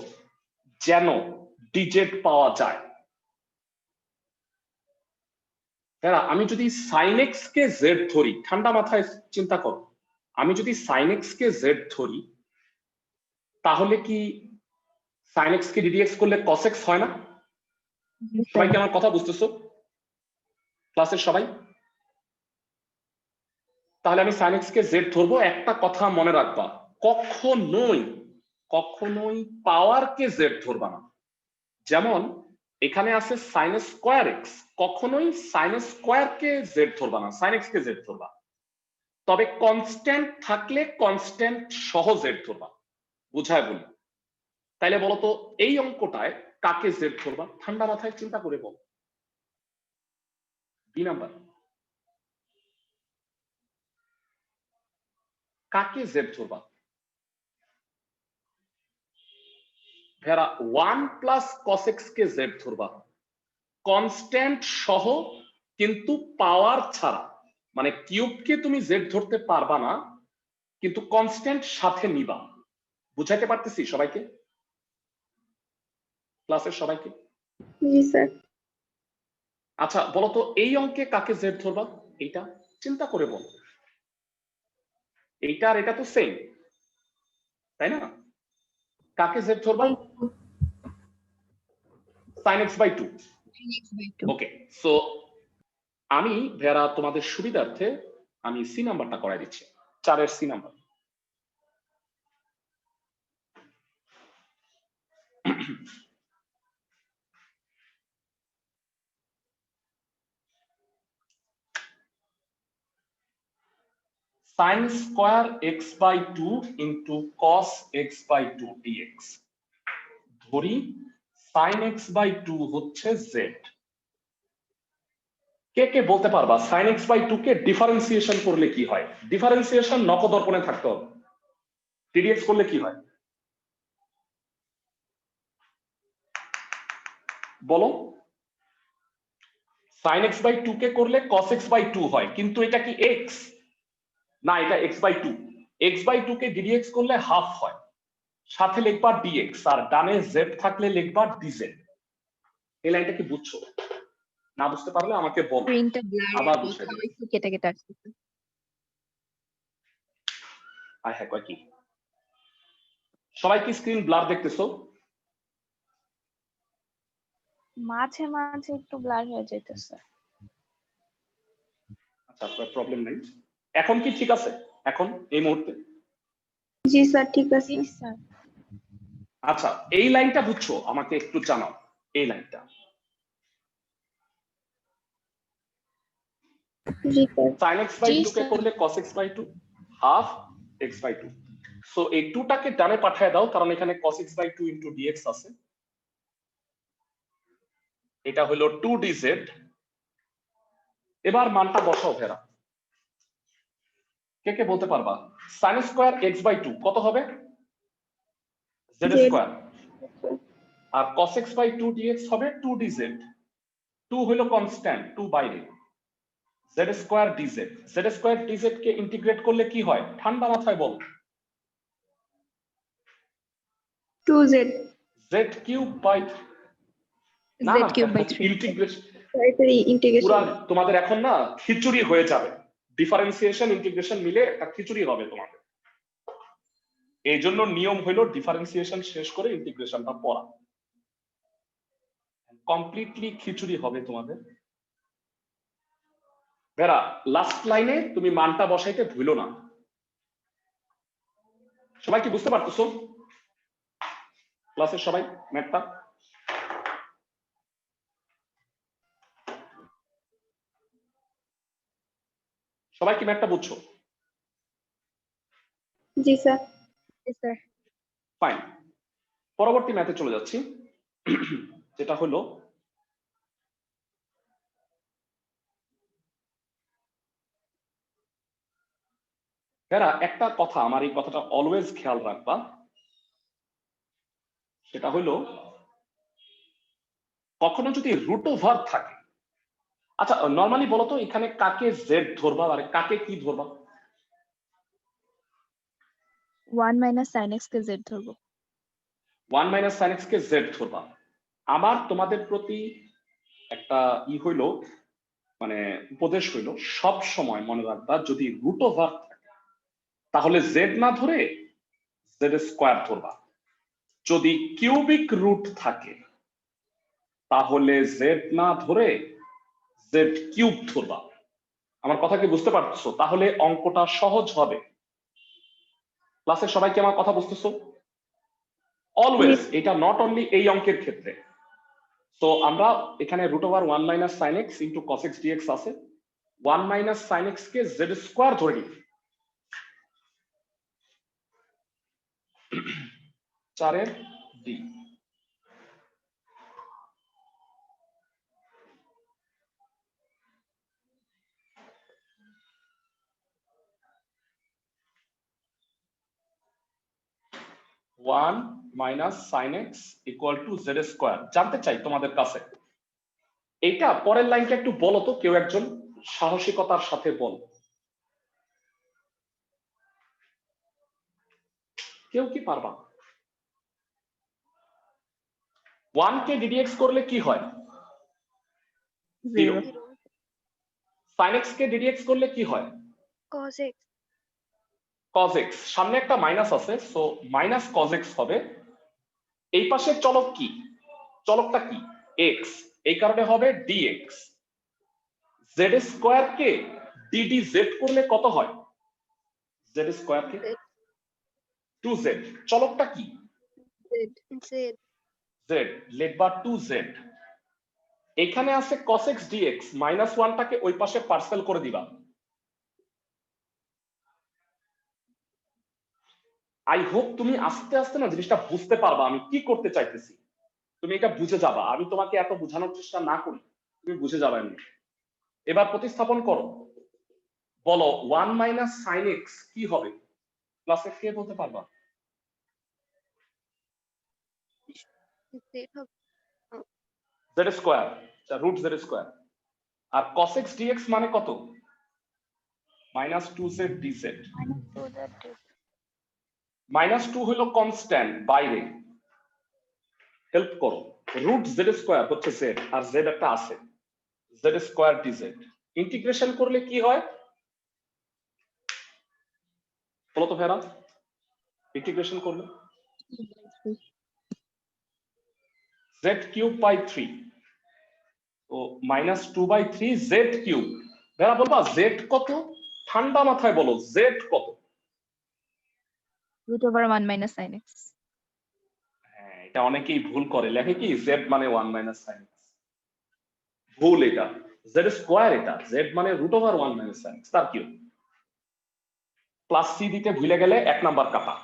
যেন ডিজেড পাওয়া যায়। আমি যদি সাইন এক্স কে জেড ধরি, ঠান্ডা মাথায় চিন্তা করো, আমি যদি সাইন এক্স কে জেড ধরি তাহলে কি সাইন এক্স কে ডিডিএক্স করলে কস এক্স হয় না? সবাই কি আমার কথা বুঝতেছো ক্লাসের সবাই? তাহলে আমি সাইন এক্স কে জেড ধরবো। একটা কথা মনে রাখবা, কখনোই পাওয়ার কে জেড ধরবা না। যেমন এখানে আছে সাইন স্কোয়ার এক্স, কখনোই সাইন স্কোয়ার কে জেড ধরবা না, সাইন এক্স কে জেড ধরবা। তবে কনস্ট্যান্ট থাকলে কনস্ট্যান্ট সহ জেড ধরবা। বুঝায় বলি। তাইলে বলতো এই অঙ্কটায় কাকে জেড ধরবা? ঠান্ডা মাথায় চিন্তা করে বল। বি নাম্বার, কাকে জেড ধরবা? ভেরা 1 প্লাস কস এক্স কে জেড ধরবা, কনস্ট্যান্ট সহ কিন্তু পাওয়ার ছাড়া, মানে কিউবকে তুমি জেড ধরতে পারবা না, কিন্তু কনস্ট্যান্ট সাথে নিবা। বুঝাইতে পারতেছি সবাইকে, ক্লাসের সবাইকে? জি স্যার। আচ্ছা বলো তো এই অঙ্কে কাকে জেড ধরবা? এইটা চিন্তা করে বল, এইটা আর এটা তো সেম, তাই না? কাকে জেড ধরবা? sin x by 2। Okay, so আমি ভেরা তোমাদের সুবিধার্থে আমি সি নাম্বারটা করাই দিচ্ছি, 4 এর C number. sin square x by 2 into cos x by 2 dx। ধরি sin x by 2 হচ্ছে z। কে কে বলতে পারবা sin x by 2 K differentiation করলে কি হয়? ডিফারেন্সিয়েশন নকদর্পণে থাকতে হবে। ddx করলে কি হয় বলো? sin x by 2 কে করলে cos x by 2 হয়, কিন্তু এটা কি x না, এটা x by 2। x by 2 K ddx করলে হাফ হয়, সাথে লিখবা dx, আর ডানে z থাকলে লিখবা dz। এই লাইনটা কি বুঝছো? না বুঝতে পারলে আমাকে বলো, স্ক্রিনটা ব্লার আবার বুঝাই কোথাও দেব। একটু কেটে কেটে আসছে। আয় হ্যাঁ, কয় কি সবাই কি স্ক্রিন ব্লার দেখতেছো? মাঝে মাঝে একটু ব্লার হয়ে যাইতেছে। আচ্ছা প্রবলেম নেই, এখন কি ঠিক আছে? এখন এই মুহূর্তে? জি স্যার ঠিক আছে। জি স্যার। আচ্ছা এই লাইনটা বুঝছো আমাকে একটু জানাও, এই লাইনটা। জি স্যার। sin x by জি 2 কে স্যার। করলে cos x by 2 হাফ x by 2। সো এই 2 টাকে ডানে পাঠিয়ে দাও, কারণ এখানে cos x by 2 into dx আছে। এটা হলো 2 dz। এবার মানটা বসাও ভেরা, কে কে বলতে পারবা sin স্কয়ার x by 2 কত হবে? z square. আর cos x by 2 dx হবে 2 dz। 2 হলো কনস্ট্যান্ট, 2 বাইরে, z square dz। z square dz কে ইন্টিগ্রেট করলে কি হয় ঠান্ডা মাথায় বল? 2z। z কিউব বাই, না z না কিউব বাই 3। ইন্টিগ্রেশন সরাসরি পুরা ইন্টিগ্রেশন। তোমাদের এখন না খিচুড়ি হয়ে যাবে, ডিফারেন্সিয়েশন ইন্টিগ্রেশন মিলে একটা খিচুড়ি হবে তোমাদের। এই জন্য নিয়ম হলো ডিফারেন্সিয়েশন শেষ করে ইন্টিগ্রেশনটা পড়া, কমপ্লিটলি খিচুড়ি হবে তোমাদের। ভেরা লাস্ট লাইনে তুমি মানটা বসাইতে ভুলো না। সবাই কি বুঝতে পারতেছো ক্লাসের সবাই ম্যাথটা? সবাই কি ম্যাথটা বুঝছো? জি স্যার। স্যার ফাইন, পরবর্তী ম্যাথে চলে যাচ্ছি, যেটা হলো ভেরা একটা কথা, আমার এই কথাটা অলওয়েজ খেয়াল রাখবা, সেটা হলো কখনো যদি রুট ওভার থাকে, আচ্ছা নর্মালি বলো তো এখানে কাকে জেড ধরবা আর কাকে কি ধরবা? 1 মাইনাস sin x কে z ধরবো। 1 মাইনাস sin x কে জেড ধরবা। আমার তোমাদের প্রতি একটা হইল, মানে উপদেশ হইল, সব সময় মনে রাখবা যদি রুট ওভার থাকে তাহলে জেড না ধরে জেড স্কয়ার ধরবা। যদি কিউবিক রুট থাকে তাহলে জেড না ধরে জেড কিউব ধরবা। আমার কথা কি বুঝতে পারছো? তাহলে অঙ্কটা সহজ হবে। ক্লাসের সবাই কি আমার কথা বুঝতেছো? অলওয়েজ, এটা নট অনলি এই অঙ্কের ক্ষেত্রে। তো আমরা এখানে root over 1 minus sine x into cos x dx আছে, 1 মাইনাস সাইন এক্স কে জেড স্কয়ার ধরে নিই। 4 এর d. One minus sine x equal to z square. জানতে চাই তোমাদের কাছে এইটা পরের লাইনটা একটু বলো তো, কেউ একজন সাহসিকতার সাথে বল। কেউ কি পারবা? 1 কে ডিডিএক্স করলে কি হয়? 0 সাইন এক্স কে ডিডিএক্স করলে কি হয়? cos x cos x। সামনে একটা মাইনাস আছে, সো মাইনাস cos x হবে। এই পাশে চলক কি? চলকটা কি? x, এই কারণে হবে dx। z স্কয়ার কে ddz করলে কত হয়? z স্কয়ার কে 2z। চলকটা কি? z z, লেট বার 2z। এখানে আছে cos x dx, মাইনাস 1 টাকে ওই পাশে পার্সেল করে দিবা। আই হোপ তুমি আস্তে আস্তে না জিনিসটা বুঝতে পারবা আমি কি করতে চাইতেছি। তুমি এটা বুঝে যাবা, আমি তোমাকে এত বোঝানোর চেষ্টা না করি, তুমি বুঝে যাবা এমনি। এবার প্রতিস্থাপন করো, বলো 1 মাইনাস সাইন এক্স কি হবে? ক্লাসে কে বলতে পারবা? Z square, root z square. আর cos x dx মানে কত? Minus 2z dz। মাইনাস 2 হলো কনস্ট্যান্ট বাইরে, হেল্প করো। রুট জেড স্কোয়ার হচ্ছে জেড, আর জেড একটা আছে, জেড স্কোয়ার ডিজেড। ইন্টিগ্রেশন করলে কি হয় বলো তো ভেরা? ইন্টিগ্রেশন করলে জেড কিউব বাই 3, তো মাইনাস 2/3 জেড কিউব। ভেরা বলবা জেড কত? ঠান্ডা মাথায় বলো জেড কত? √1 মাইনাস সাইন এক্স। হ্যাঁ, এটা অনেকেই ভুল করে, লেখে কি জেড মানে 1 মাইনাস সাইন এক্স। ভুল, এটা জেড স্কোয়ার, এটা জেড মানে √1 মাইনাস সাইন এক্স, তার কিউব। প্লাস সি দিতে ভুলে গেলে 1 নাম্বার কাটা।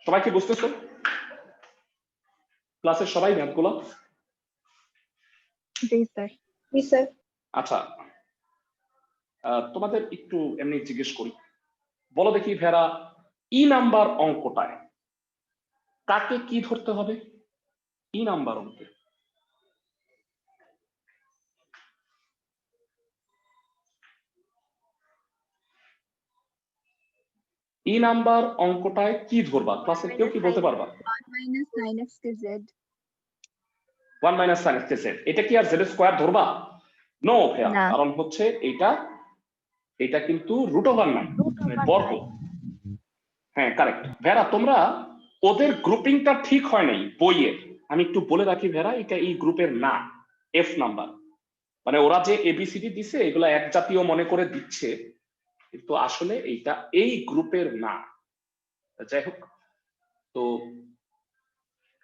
সবাই কি বুঝতেছো? ক্লাসের সবাই ম্যাথগুলো? জি স্যার। আচ্ছা, তোমাদের একটু এমনি জিজ্ঞেস করি, বলো দেখি ভেরা, ই নাম্বার অঙ্কটায় কাকে কি ধরতে হবে? ই নাম্বার অঙ্কে ই নাম্বার অঙ্কটায় কি ধরবা? ক্লাসে কেউ কি বলতে পারবা? 1 মাইনাস সাইন এক্স কে জেড। 1 মাইনাস সাইন এক্স কে জেড, এটা কি আর জেড স্কোয়ার ধরবা? নো ভেয়া, না। কারণ হচ্ছে এটা কিন্তু √1 নাই, বর্গ। হ্যাঁ কারেক্ট ভেরা, তোমরা ওদের গ্রুপিংটা ঠিক হয় নাই বইয়ের। আমি একটু বলে রাখি ভেরা, এটা এই গ্রুপের না, এফ নাম্বার। মানে ওরা যে এবিসিডি দিছে এগুলা এক জাতীয় মনে করে দিচ্ছে, কিন্তু আসলে এইটা এই গ্রুপের না। যাই হোক, তো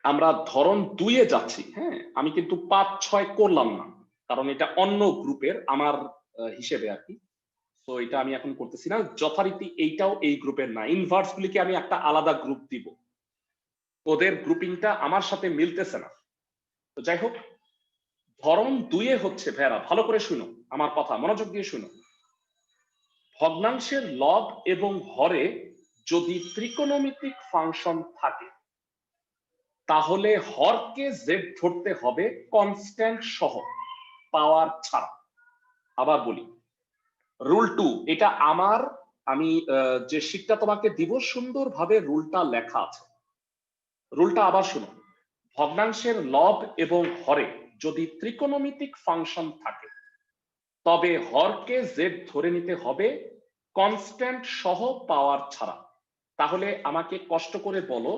আমরা ধরন 2 এ যাচ্ছি। হ্যাঁ, আমি কিন্তু 5, 6 করলাম না, কারণ এটা অন্য গ্রুপের, আমার হিসেবে আর কি। তো এটা আমি এখন করতেছি না। যথারীতি এইটাও এই গ্রুপের না, ইনভার্স গুলিকে আমি একটা আলাদা গ্রুপ দিব, ওদের গ্রুপিংটা আমার সাথে মিলতেছে না। তো যাই হোক, ধরন 2 এ হচ্ছে ভেরা, ভালো করে শুনো আমার কথা, মনোযোগ দিয়ে শুনো। ভগ্নাংশের লব এবং হরে যদি ত্রিকোণমিতিক ফাংশন থাকে, তাহলে হরকে জেড ধরতে হবে কনস্ট্যান্ট সহ, পাওয়ার ছাড়া। আবার বলি, রুল 2, এটা আমি যে শিটটা তোমাকে দিব সুন্দরভাবে রুলটা লেখা আছে। রুলটা আবার শুনো, ভগ্নাংশের লব এবং হরে যদি ত্রিকোণমিতিক ফাংশন থাকে, তবে হরকে জেড ধরে নিতে হবে কনস্ট্যান্ট সহ, পাওয়ার ছাড়া। তাহলে আমাকে কষ্ট করে বলো,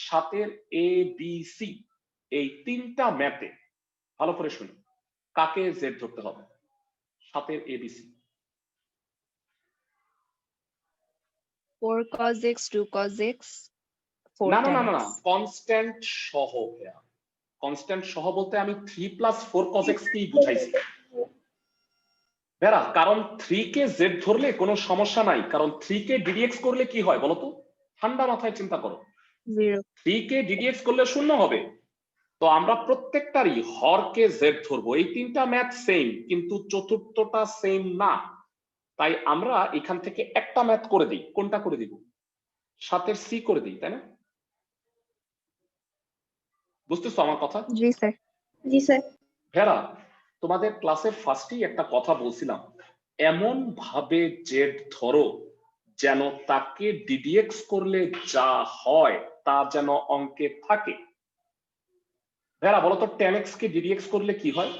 7 এ বি সি এই 3টা ম্যাথে ভালো করে শুনো, কাকে জেড ধরতে হবে? 7 ABC. 4 cos x 2 cos x 4 না না tan না না, x। কনস্ট্যান্ট সহ। কনস্ট্যান্ট সহ বলতে আমি 3 + 4 cos x কি বুঝাইছি বেরা? কারণ 3 কে জেড ধরলে কোনো সমস্যা নাই, কারণ 3 কে ডিডিএক্স করলে কি হয় বলো তো? ঠান্ডা মাথায় চিন্তা করো, 0 3 কে ডিডিএক্স করলে 0 হবে। তো আমরা প্রত্যেকটারই হরকে জেড ধরবো। এই 3টা ম্যাথ সেম, কিন্তু চতুর্থটা সেম না। তাই আমরা এখান থেকে একটা ম্যাথ করে দিই। কোনটা করে দিব? 7 এর সি করে দিই, তাই না? বুঝতেছো আমার কথা? জি স্যার। জি স্যার। ভেরা, তোমাদের ক্লাসের ফার্স্টেই একটা কথা বলছিলাম, এমন ভাবে জেড ধরো যেন তাকে ডিডিএক্স করলে যা হয় তা যেন অঙ্কে থাকে। ভেরা বলো তো 10x কে ডিডিএক্স করলে কি হয়?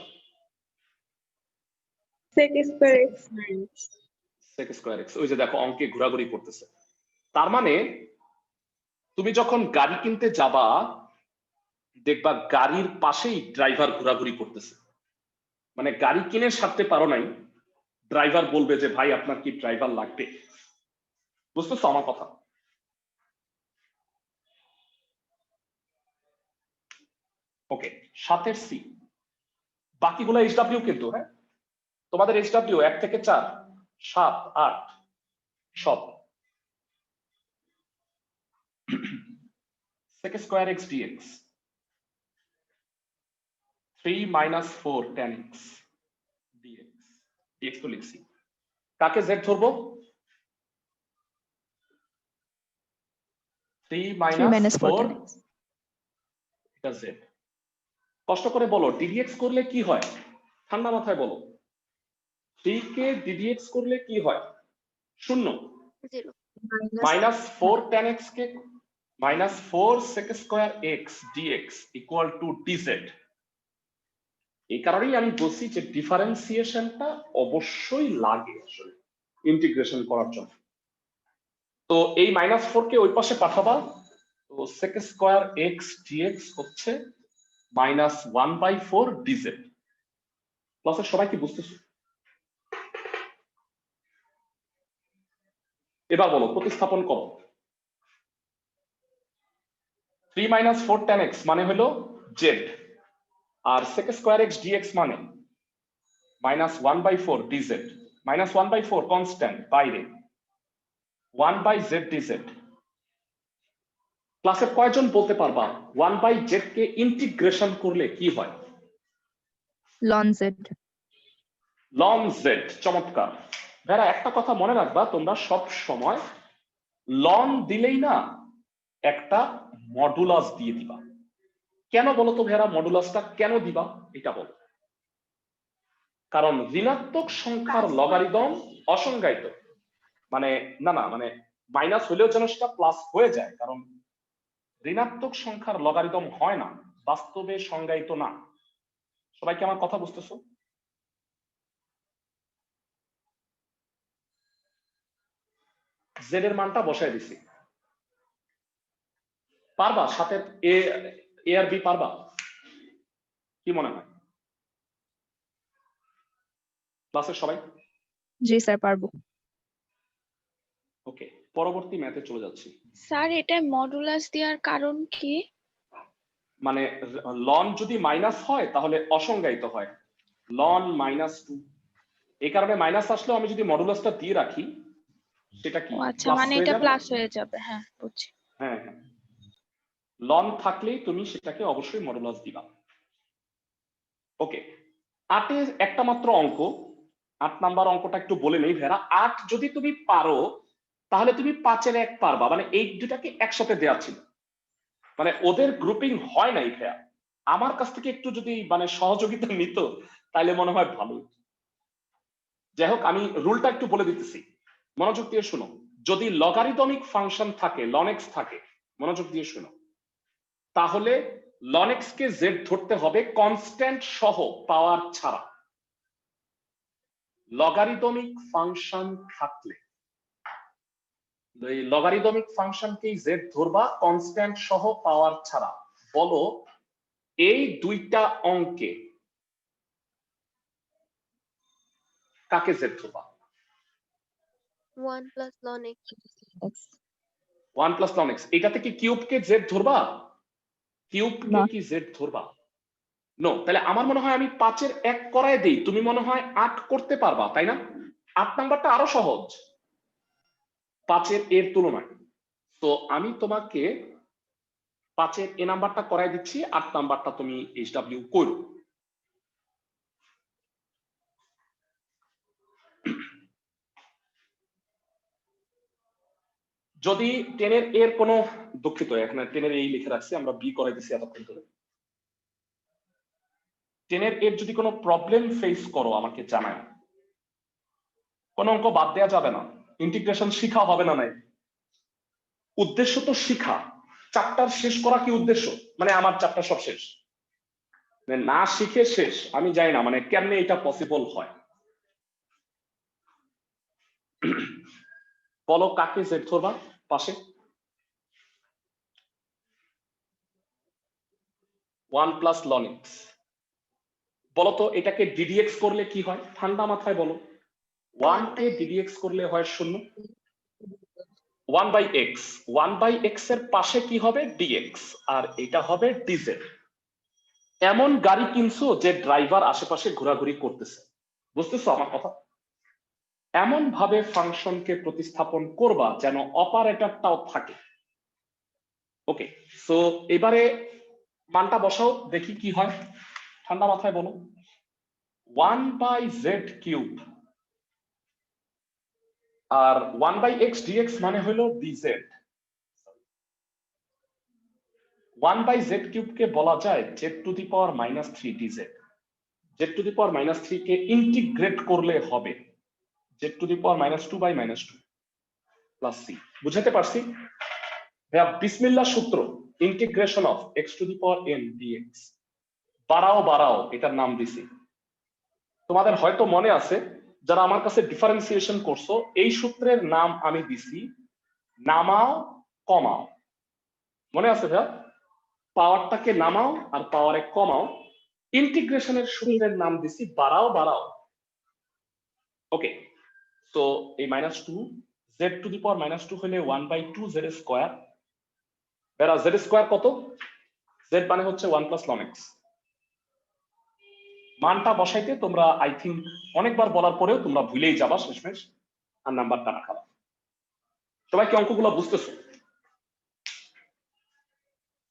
sec square x। sec square x। ওই যে দেখো অঙ্কে ঘোরাঘুরি করতেছে। তার মানে তুমি যখন গাড়ি কিনতে যাবা দেখবা গাড়ির পাশেই ড্রাইভার ঘোরাঘুরি করতেছে, মানে গাড়ি কিনে সারতে পারো নাই, ড্রাইভার বলবে যে ভাই আপনার কি ড্রাইভার লাগবে। বুঝতেছো আমার কথা? ওকে, 7 সি, বাকিগুলো এইচডব্লিউ কিন্তু। হ্যাঁ, তোমাদের এইচডব্লিউ 1 থেকে 4, 7, 8 সব। sec square x dx 3 - 4 tan x dx। dx তো লিখছি, কাকে z ধরবো? 3 - 4 এটা z। কষ্ট করে বলো ddx করলে কি হয়, ঠান্ডা মাথায় বলো। 3 কে ddx করলে কি হয়? 0। -4 tan x কে -4 sec square x dx equal two dz। এই কারণেই আমি বলছি যে ডিফারেন্সিয়েশনটা অবশ্যই লাগে আসলে ইন্টিগ্রেশন করার জন্য। তো এই -4 কে ওই পাশে পাঠাবা, তো sec স্কয়ার x dx হচ্ছে -1/4 dz। ক্লাসের সবাই কি বুঝতেছো? এবার বলো প্রতিস্থাপন করো। 3 - 4 tan x মানে হলো z, আর sec স্কয়ার x dx মানে -1/4 dz। -1/4 কনস্ট্যান্ট বাইরে, 1/z dz। ক্লাসের কয়জন বলতে পারবা 1/z কে ইন্টিগ্রেশন করলে কি হয়? Ln z। Ln z। চমৎকার। ভেরা একটা কথা মনে রাখবা, তোমরা সব সময় লন দিলেই না একটা মডুলাস দিয়ে দিবা। কেন বলো তো ভেরা, মডুলাসটা কেন দিবা এটা বলো। কারণ ঋণাত্মক সংখ্যার লগারিদম অসংজ্ঞায়িত, মানে না মানে মাইনাস হলেও যেন সেটা প্লাস হয়ে যায়, কারণ ঋণাত্মক সংখ্যার লগারিদম হয় না, বাস্তবে সংজ্ঞায়িত না। সবাই কি আমার কথা বুঝতেছো? জেড এর মানটা বসায় দিছি, পারবা? সাথে এ আর বি পারবা? কি মনে হয় ক্লাসের সবাই? জি স্যার পারবো। ওকে, পরবর্তী ম্যাথে চলে যাচ্ছি। স্যার এটা মডুলাস দেওয়ার কারণ কি? মানে লন যদি মাইনাস হয় তাহলে অসংজ্ঞায়িত হয়, লন -2। এই কারণে মাইনাস আসলেও আমি যদি মডুলাসটা দিয়ে রাখি সেটা কি ও আচ্ছা, প্লাস মানে হয়ে এটা যাবে? প্লাস হয়ে যাবে। হ্যাঁ বুঝছি। হ্যাঁ হ্যাঁ, লন থাকলেই তুমি সেটাকে অবশ্যই মডুলাস দিবা। ওকে, 8 এর একটা মাত্র অঙ্ক, 8 নাম্বার অঙ্কটা একটু বলে নেই ভেরা। 8 যদি তুমি পারো তাহলে তুমি 5 এর 1 পারবা, মানে এই দুটাকে একসাথে দেওয়া ছিল, মানে ওদের গ্রুপিং হয় নাই ভেয়া। আমার কাছ থেকে একটু যদি মানে সহযোগিতা নিত তাহলে মনে হয় ভালো। যাই হোক, আমি রুলটা একটু বলে দিতেছি, মনোযোগ দিয়ে শুনো। যদি লগারিদমিক ফাংশন থাকে, লন এক্স থাকে, মনোযোগ দিয়ে শুনো, তাহলে লন এক্স কে জেড ধরতে হবে কনস্ট্যান্ট সহ, পাওয়ার ছাড়া। লগারিদমিক ফাংশন থাকলে লগারিদমিক ফাংশনকেই জেড ধরবা কনস্ট্যান্ট সহ, পাওয়ার ছাড়া। বলো এই দুইটা অঙ্কে কাকে জেড ধরবা? 1 plus ln x। 1 plus ln x। এটাতে কি কিউবকে জেড ধরবা? কিউবকে না। কি জেড ধরবা? নো। তাহলে আমার মনে হয় আমি 5 এর 1 করায় দেই, তুমি মনে হয় 8 করতে পারবা, তাই না? 8 নাম্বারটা আরো সহজ 5 এর তুলনায়। তো আমি তোমাকে 5 এর এ নাম্বারটা করাই দিচ্ছি, 8 নাম্বারটা তুমি এইচডব্লিউ করো। যদি 10 এর কোনো, দুঃখিত এখানে 10 এর এই লিখে রাখছি, আমরা বি করাই দিচ্ছি এতক্ষণ ধরে। 10 এর যদি কোনো প্রবলেম ফেস করো আমাকে জানাও। কোনো অঙ্ক বাদ দেওয়া যাবে না, ইন্টিগ্রেশন শিখা হবে না। নাই উদ্দেশ্য তো শিখা, চ্যাপ্টার শেষ করা কি উদ্দেশ্য? মানে আমার চ্যাপ্টার সব শেষ, মানে না শিখে শেষ। আমি জানি না মানে কেমনে এটা পসিবল হয়। বলো কাকে জেড ধরবা পাশে? 1 প্লাস লন এক্স। বলো তো এটাকে ডিডিএক্স করলে কি হয়? ঠান্ডা মাথায় বলো। 1 কে ডিডিএক্স করলে হয় 0। 1 বাই এক্স, 1 বাই এক্স এর পাশে কি হবে? ডিএক্স, আর এটা হবে ডিজেড। এমন গাড়ি কিনছো যে ড্রাইভার আশেপাশে ঘোরাঘুরি করতেছে, বুঝতেছো আমার কথা? এমন ভাবে ফাংশনকে প্রতিস্থাপন করবা যেন অপারেটরটাও থাকে। ওকে, সো এবারে মানটা বসাও, দেখি কি হয়। ঠান্ডা মাথায় বলো। 1 বাই জেড কিউব আর 1 বাই এক্স ডিএক্স মানে হলো ডিজেড। 1 বাই জেড কিউব কে বলা যায় z to the power -3 dz. Z to the power -3 কে ইন্টিগ্রেট করলে হবে z to the power -2 by -2 plus c. বুঝাতে পারছি ভাইয়া? বিসমিল্লাহ সূত্র, integration of x to the power n dx. বাড়াও বাড়াও এটার নাম দিছি। তোমাদের হয়তো মনে আছে যারা আমার কাছে ডিফারেন্সিয়েশন করছো, এই সূত্রের নাম আমি দিছি নামাও কমাও। মনে আছে ভাইয়া? পাওয়ারটাকে নামাও আর পাওয়ারে কমাও। ইন্টিগ্রেশনের সূত্রের নাম দিছি বাড়াও বাড়াও। ওকে, তো এই -2 জেড টু দি পাওয়ার -2 হলে 1/2 Z square. Bera Z square কত? জেড মানে হচ্ছে 1 প্লাস লন এক্স। মানটা বসাইতে তোমরা আই থিঙ্ক অনেকবার বলার পরেও তোমরা ভুলেই যাবা শেষমেশ, আর নাম্বারটা না খারাপ। সবাই কি অঙ্কগুলো বুঝতেছো?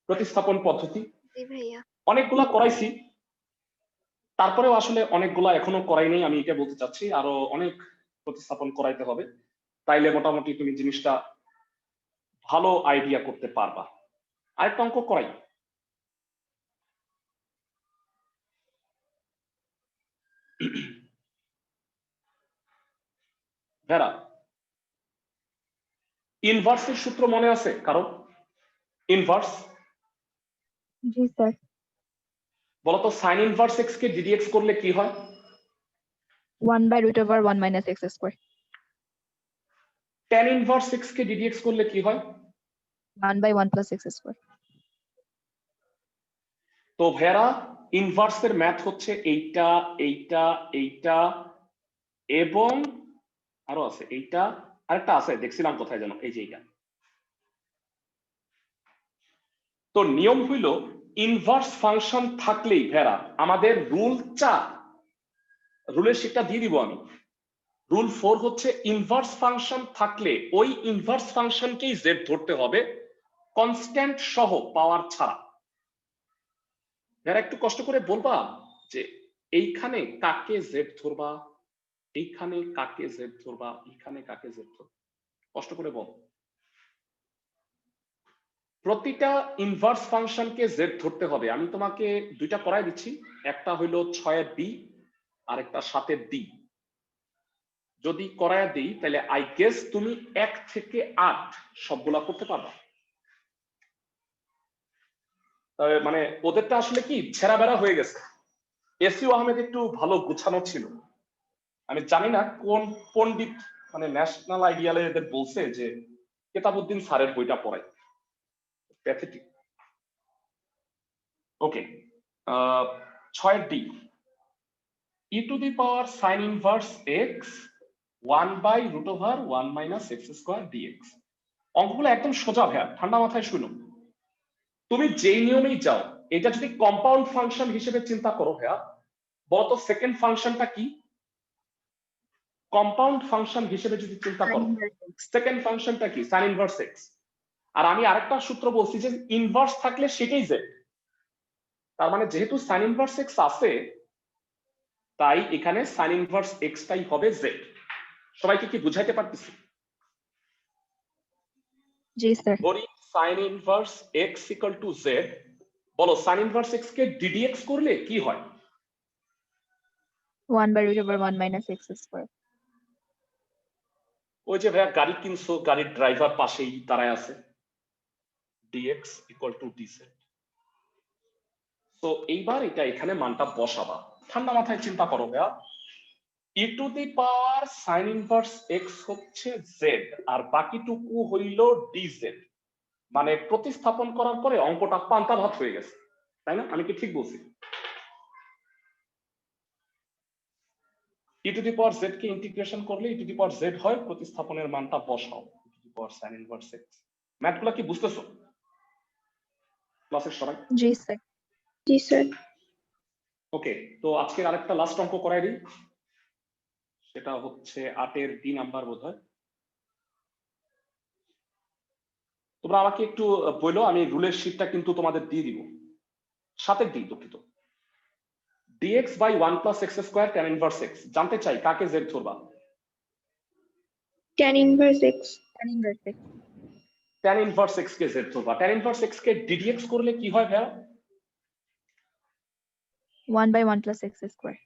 প্রতিস্থাপন পদ্ধতি জি ভাইয়া। অনেকগুলা করাইছি, তারপরেও আসলে অনেকগুলা এখনো করাই নেই। আমি এটা বলতে চাচ্ছি আরো অনেক প্রতিস্থাপন করাইতে হবে, তাইলে মোটামুটি তুমি জিনিসটা ভালো আইডিয়া করতে পারবা। আরেকটা অঙ্ক করাই। ভেরা, ইনভার্সের সূত্র মনে আছে কারো? ইনভার্স জি স্যার। বলতো সাইন ইনভার্স এক্স কে ডিডিএক্স করলে কি হয়? 1/√1 - x square. tan inverse x কে ডিডিএক্স করলে কি হয়? 1/1 + x স্কয়ার। তো ভেরা ইনভার্সের ম্যাথ হচ্ছে এইটা এইটা এইটা এবং আরো আছে এইটা, আরেকটা আছে দেখছিলাম কোথায় যেন, এই যে এইটা। তো নিয়ম হইল ইনভার্স ফাংশন থাকলেই ভেরা আমাদের রুল 4, রুলের শিটটা দিয়ে দিব আমি। রুল 4 হচ্ছে ইনভার্স ফাংশন থাকলে ওই ইনভার্স ফাংশনকেই জেড ধরতে হবে, কনস্ট্যান্ট সহ পাওয়ার ছাড়া। ভেরা একটু কষ্ট করে বলবা যে এইখানে কাকে জেড ধরবা, এইখানে কাকে জেড ধরবা, এইখানে কাকে জেড ধরবা, কষ্ট করে বল। প্রতিটা ইনভার্স ফাংশনকে জেড ধরতে হবে। আমি তোমাকে দুইটা করাই দিচ্ছি, একটা হইলো 6 বি আর একটা 7 ডি। যদি করায় দিই তাহলে আই গেস তুমি 1 থেকে 8 সবগুলা করতে পারবা। তবে মানে ওদেরটা আসলে কি ছেঁড়া বেড়া হয়ে গেছে। এসইউ আহমেদ একটু ভালো গুছানো ছিল। আমি জানি না কোন পণ্ডিত মানে ন্যাশনাল আইডিয়ালে এদের বলছে যে কেতাবউদ্দিন স্যারের বইটা পড়াই। Pathetic. Okay, 6 d e to the power sine inverse x 1/√1 - x square dx. অঙ্কগুলো একদম সোজা ভাইয়া, ঠান্ডা মাথায় শুনো। তুমি যেই নিয়মেই যাও, এটা যদি কম্পাউন্ড ফাংশন হিসেবে চিন্তা করো ভাইয়া, বলতো সেকেন্ড ফাংশনটা কি? কম্পাউন্ড ফাংশন হিসেবে যদি চিন্তা করো, সেকেন্ড ফাংশনটা কি? Sign inverse x. আর আমি আরেকটা সূত্র বলছি যে ইনভার্স থাকলে সেটাই জেড। তার মানে যেহেতু সাইন ইনভার্স এক্স আছে, তাই এখানে সাইন ইনভার্স এক্স টাই হবে জেড। সবাইকে কি বুঝাইতে পারতেছি? জি স্যার। ধরি sign inverse x equal to Z. বলো সাইন ইনভার্স এক্স কে ডিডিএক্স করলে কি হয়? 1 by root over 1 minus x square. ওই যে ভাইয়া গাড়ি কিনছো, গাড়ির ড্রাইভার পাশেই দাঁড়ায় আছে, dx equal to dz। তো এইবার এটা এখানে মানটা বসাবা, ঠান্ডা মাথায় চিন্তা করো ভাইয়া, e to the power sin inverse x হচ্ছে z আর বাকিটুকু হইল dz, মানে প্রতিস্থাপন করার পরে অঙ্কটা পান্তা ভাত হয়ে গেছে, তাই না? আমি কি ঠিক বলছি? e to the power z K integration করলে e to the power z হয়, প্রতিস্থাপনের মানটা বসাও e to the power sin inverse x। ম্যাথগুলো কি বুঝতেছো ক্লাসের সবাই? জি স্যার। জি স্যার। ওকে, তো আজকের আরেকটা লাস্ট অঙ্ক করাই দিই, সেটা হচ্ছে 8 এর ডি নাম্বার বোধহয়। তোমরা আমাকে একটু বলো, আমি রুলের শীটটা কিন্তু তোমাদের দিয়ে দিব, 7 দিই দুঃখিত। dx by 1 plus x square tan inverse x, জানতে চাই কাকে z ধরবা? tan inverse x। tan inverse x। tan inverse x কে z ধরবা। tan ইনভার্স x কে ddx করলে কি হয় ভাইয়া? 1 by 1 plus x square.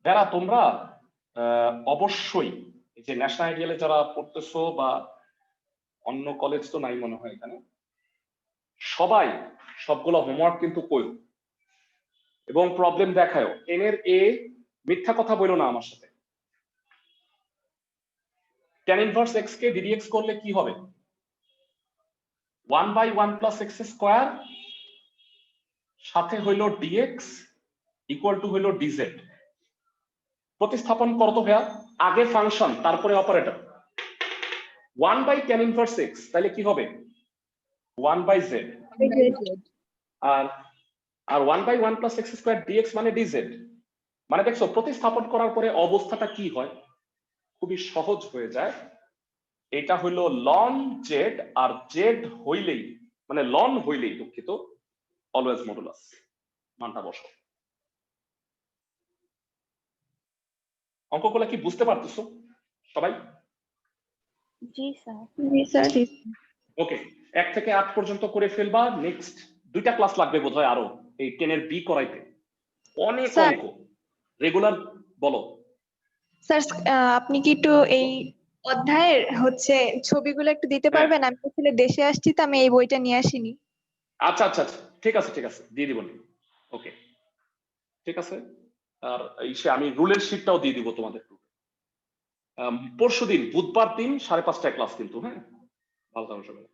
যারা তোমরা অবশ্যই এই যে ন্যাশনাল আইডিয়ালে যারা পড়তেছো বা অন্য কলেজ তো নাই মনে হয় এখানে, সবাই সবগুলো হোমওয়ার্ক কিন্তু করো এবং প্রবলেম দেখায়ও। n এর a মিথ্যা কথা বলো না আমার সাথে। tan ইনভার্স x কে ddx করলে কি হবে? 1 by 1 plus x স্কয়ার সাথে হইল dx ইকুয়াল টু হইল dz। প্রতিস্থাপন করো তো ভাইয়া, আগে ফাংশন তারপরে operator. 1 by tan inverse x তাহলে কি হবে? 1 by z। আর 1 by 1 plus x square dx মানে dz। মানে দেখছো প্রতিস্থাপন করার পরে অবস্থাটা কি হয়? খুবই সহজ হয়ে যায়। এটা হইলো ln z, আর z হইলেই মানে ln হইলেই দুঃখিত অলওয়েজ মডুলাস, মানটা বসো। অঙ্কগুলো কি বুঝতে পারতেছো সবাই? জি স্যার। জি স্যার। ওকে, 1 থেকে 8 পর্যন্ত করে ফেলবা। নেক্সট 2টা ক্লাস লাগবে বোধহয় আরো এই 10 এর বি করাইতে, অনেক স্যার। অঙ্ক রেগুলার। বলো স্যার, আপনি কি একটু এই অধ্যায়ের হচ্ছে ছবিগুলো একটু দিতে হ্যাঁ। পারবেন? আমি আসলে দেশে আসছি, তো আমি এই বইটা নিয়ে আসিনি। আচ্ছা আচ্ছা আচ্ছা, ঠিক আছে ঠিক আছে, দিয়ে দিব। ওকে ঠিক আছে। আর আমি রুলের শীটটাও দিয়ে দিব তোমাদের। পরশুদিন বুধবার দিন 5:30টায় ক্লাস কিন্তু, হ্যাঁ ভালো থাকো সবাই।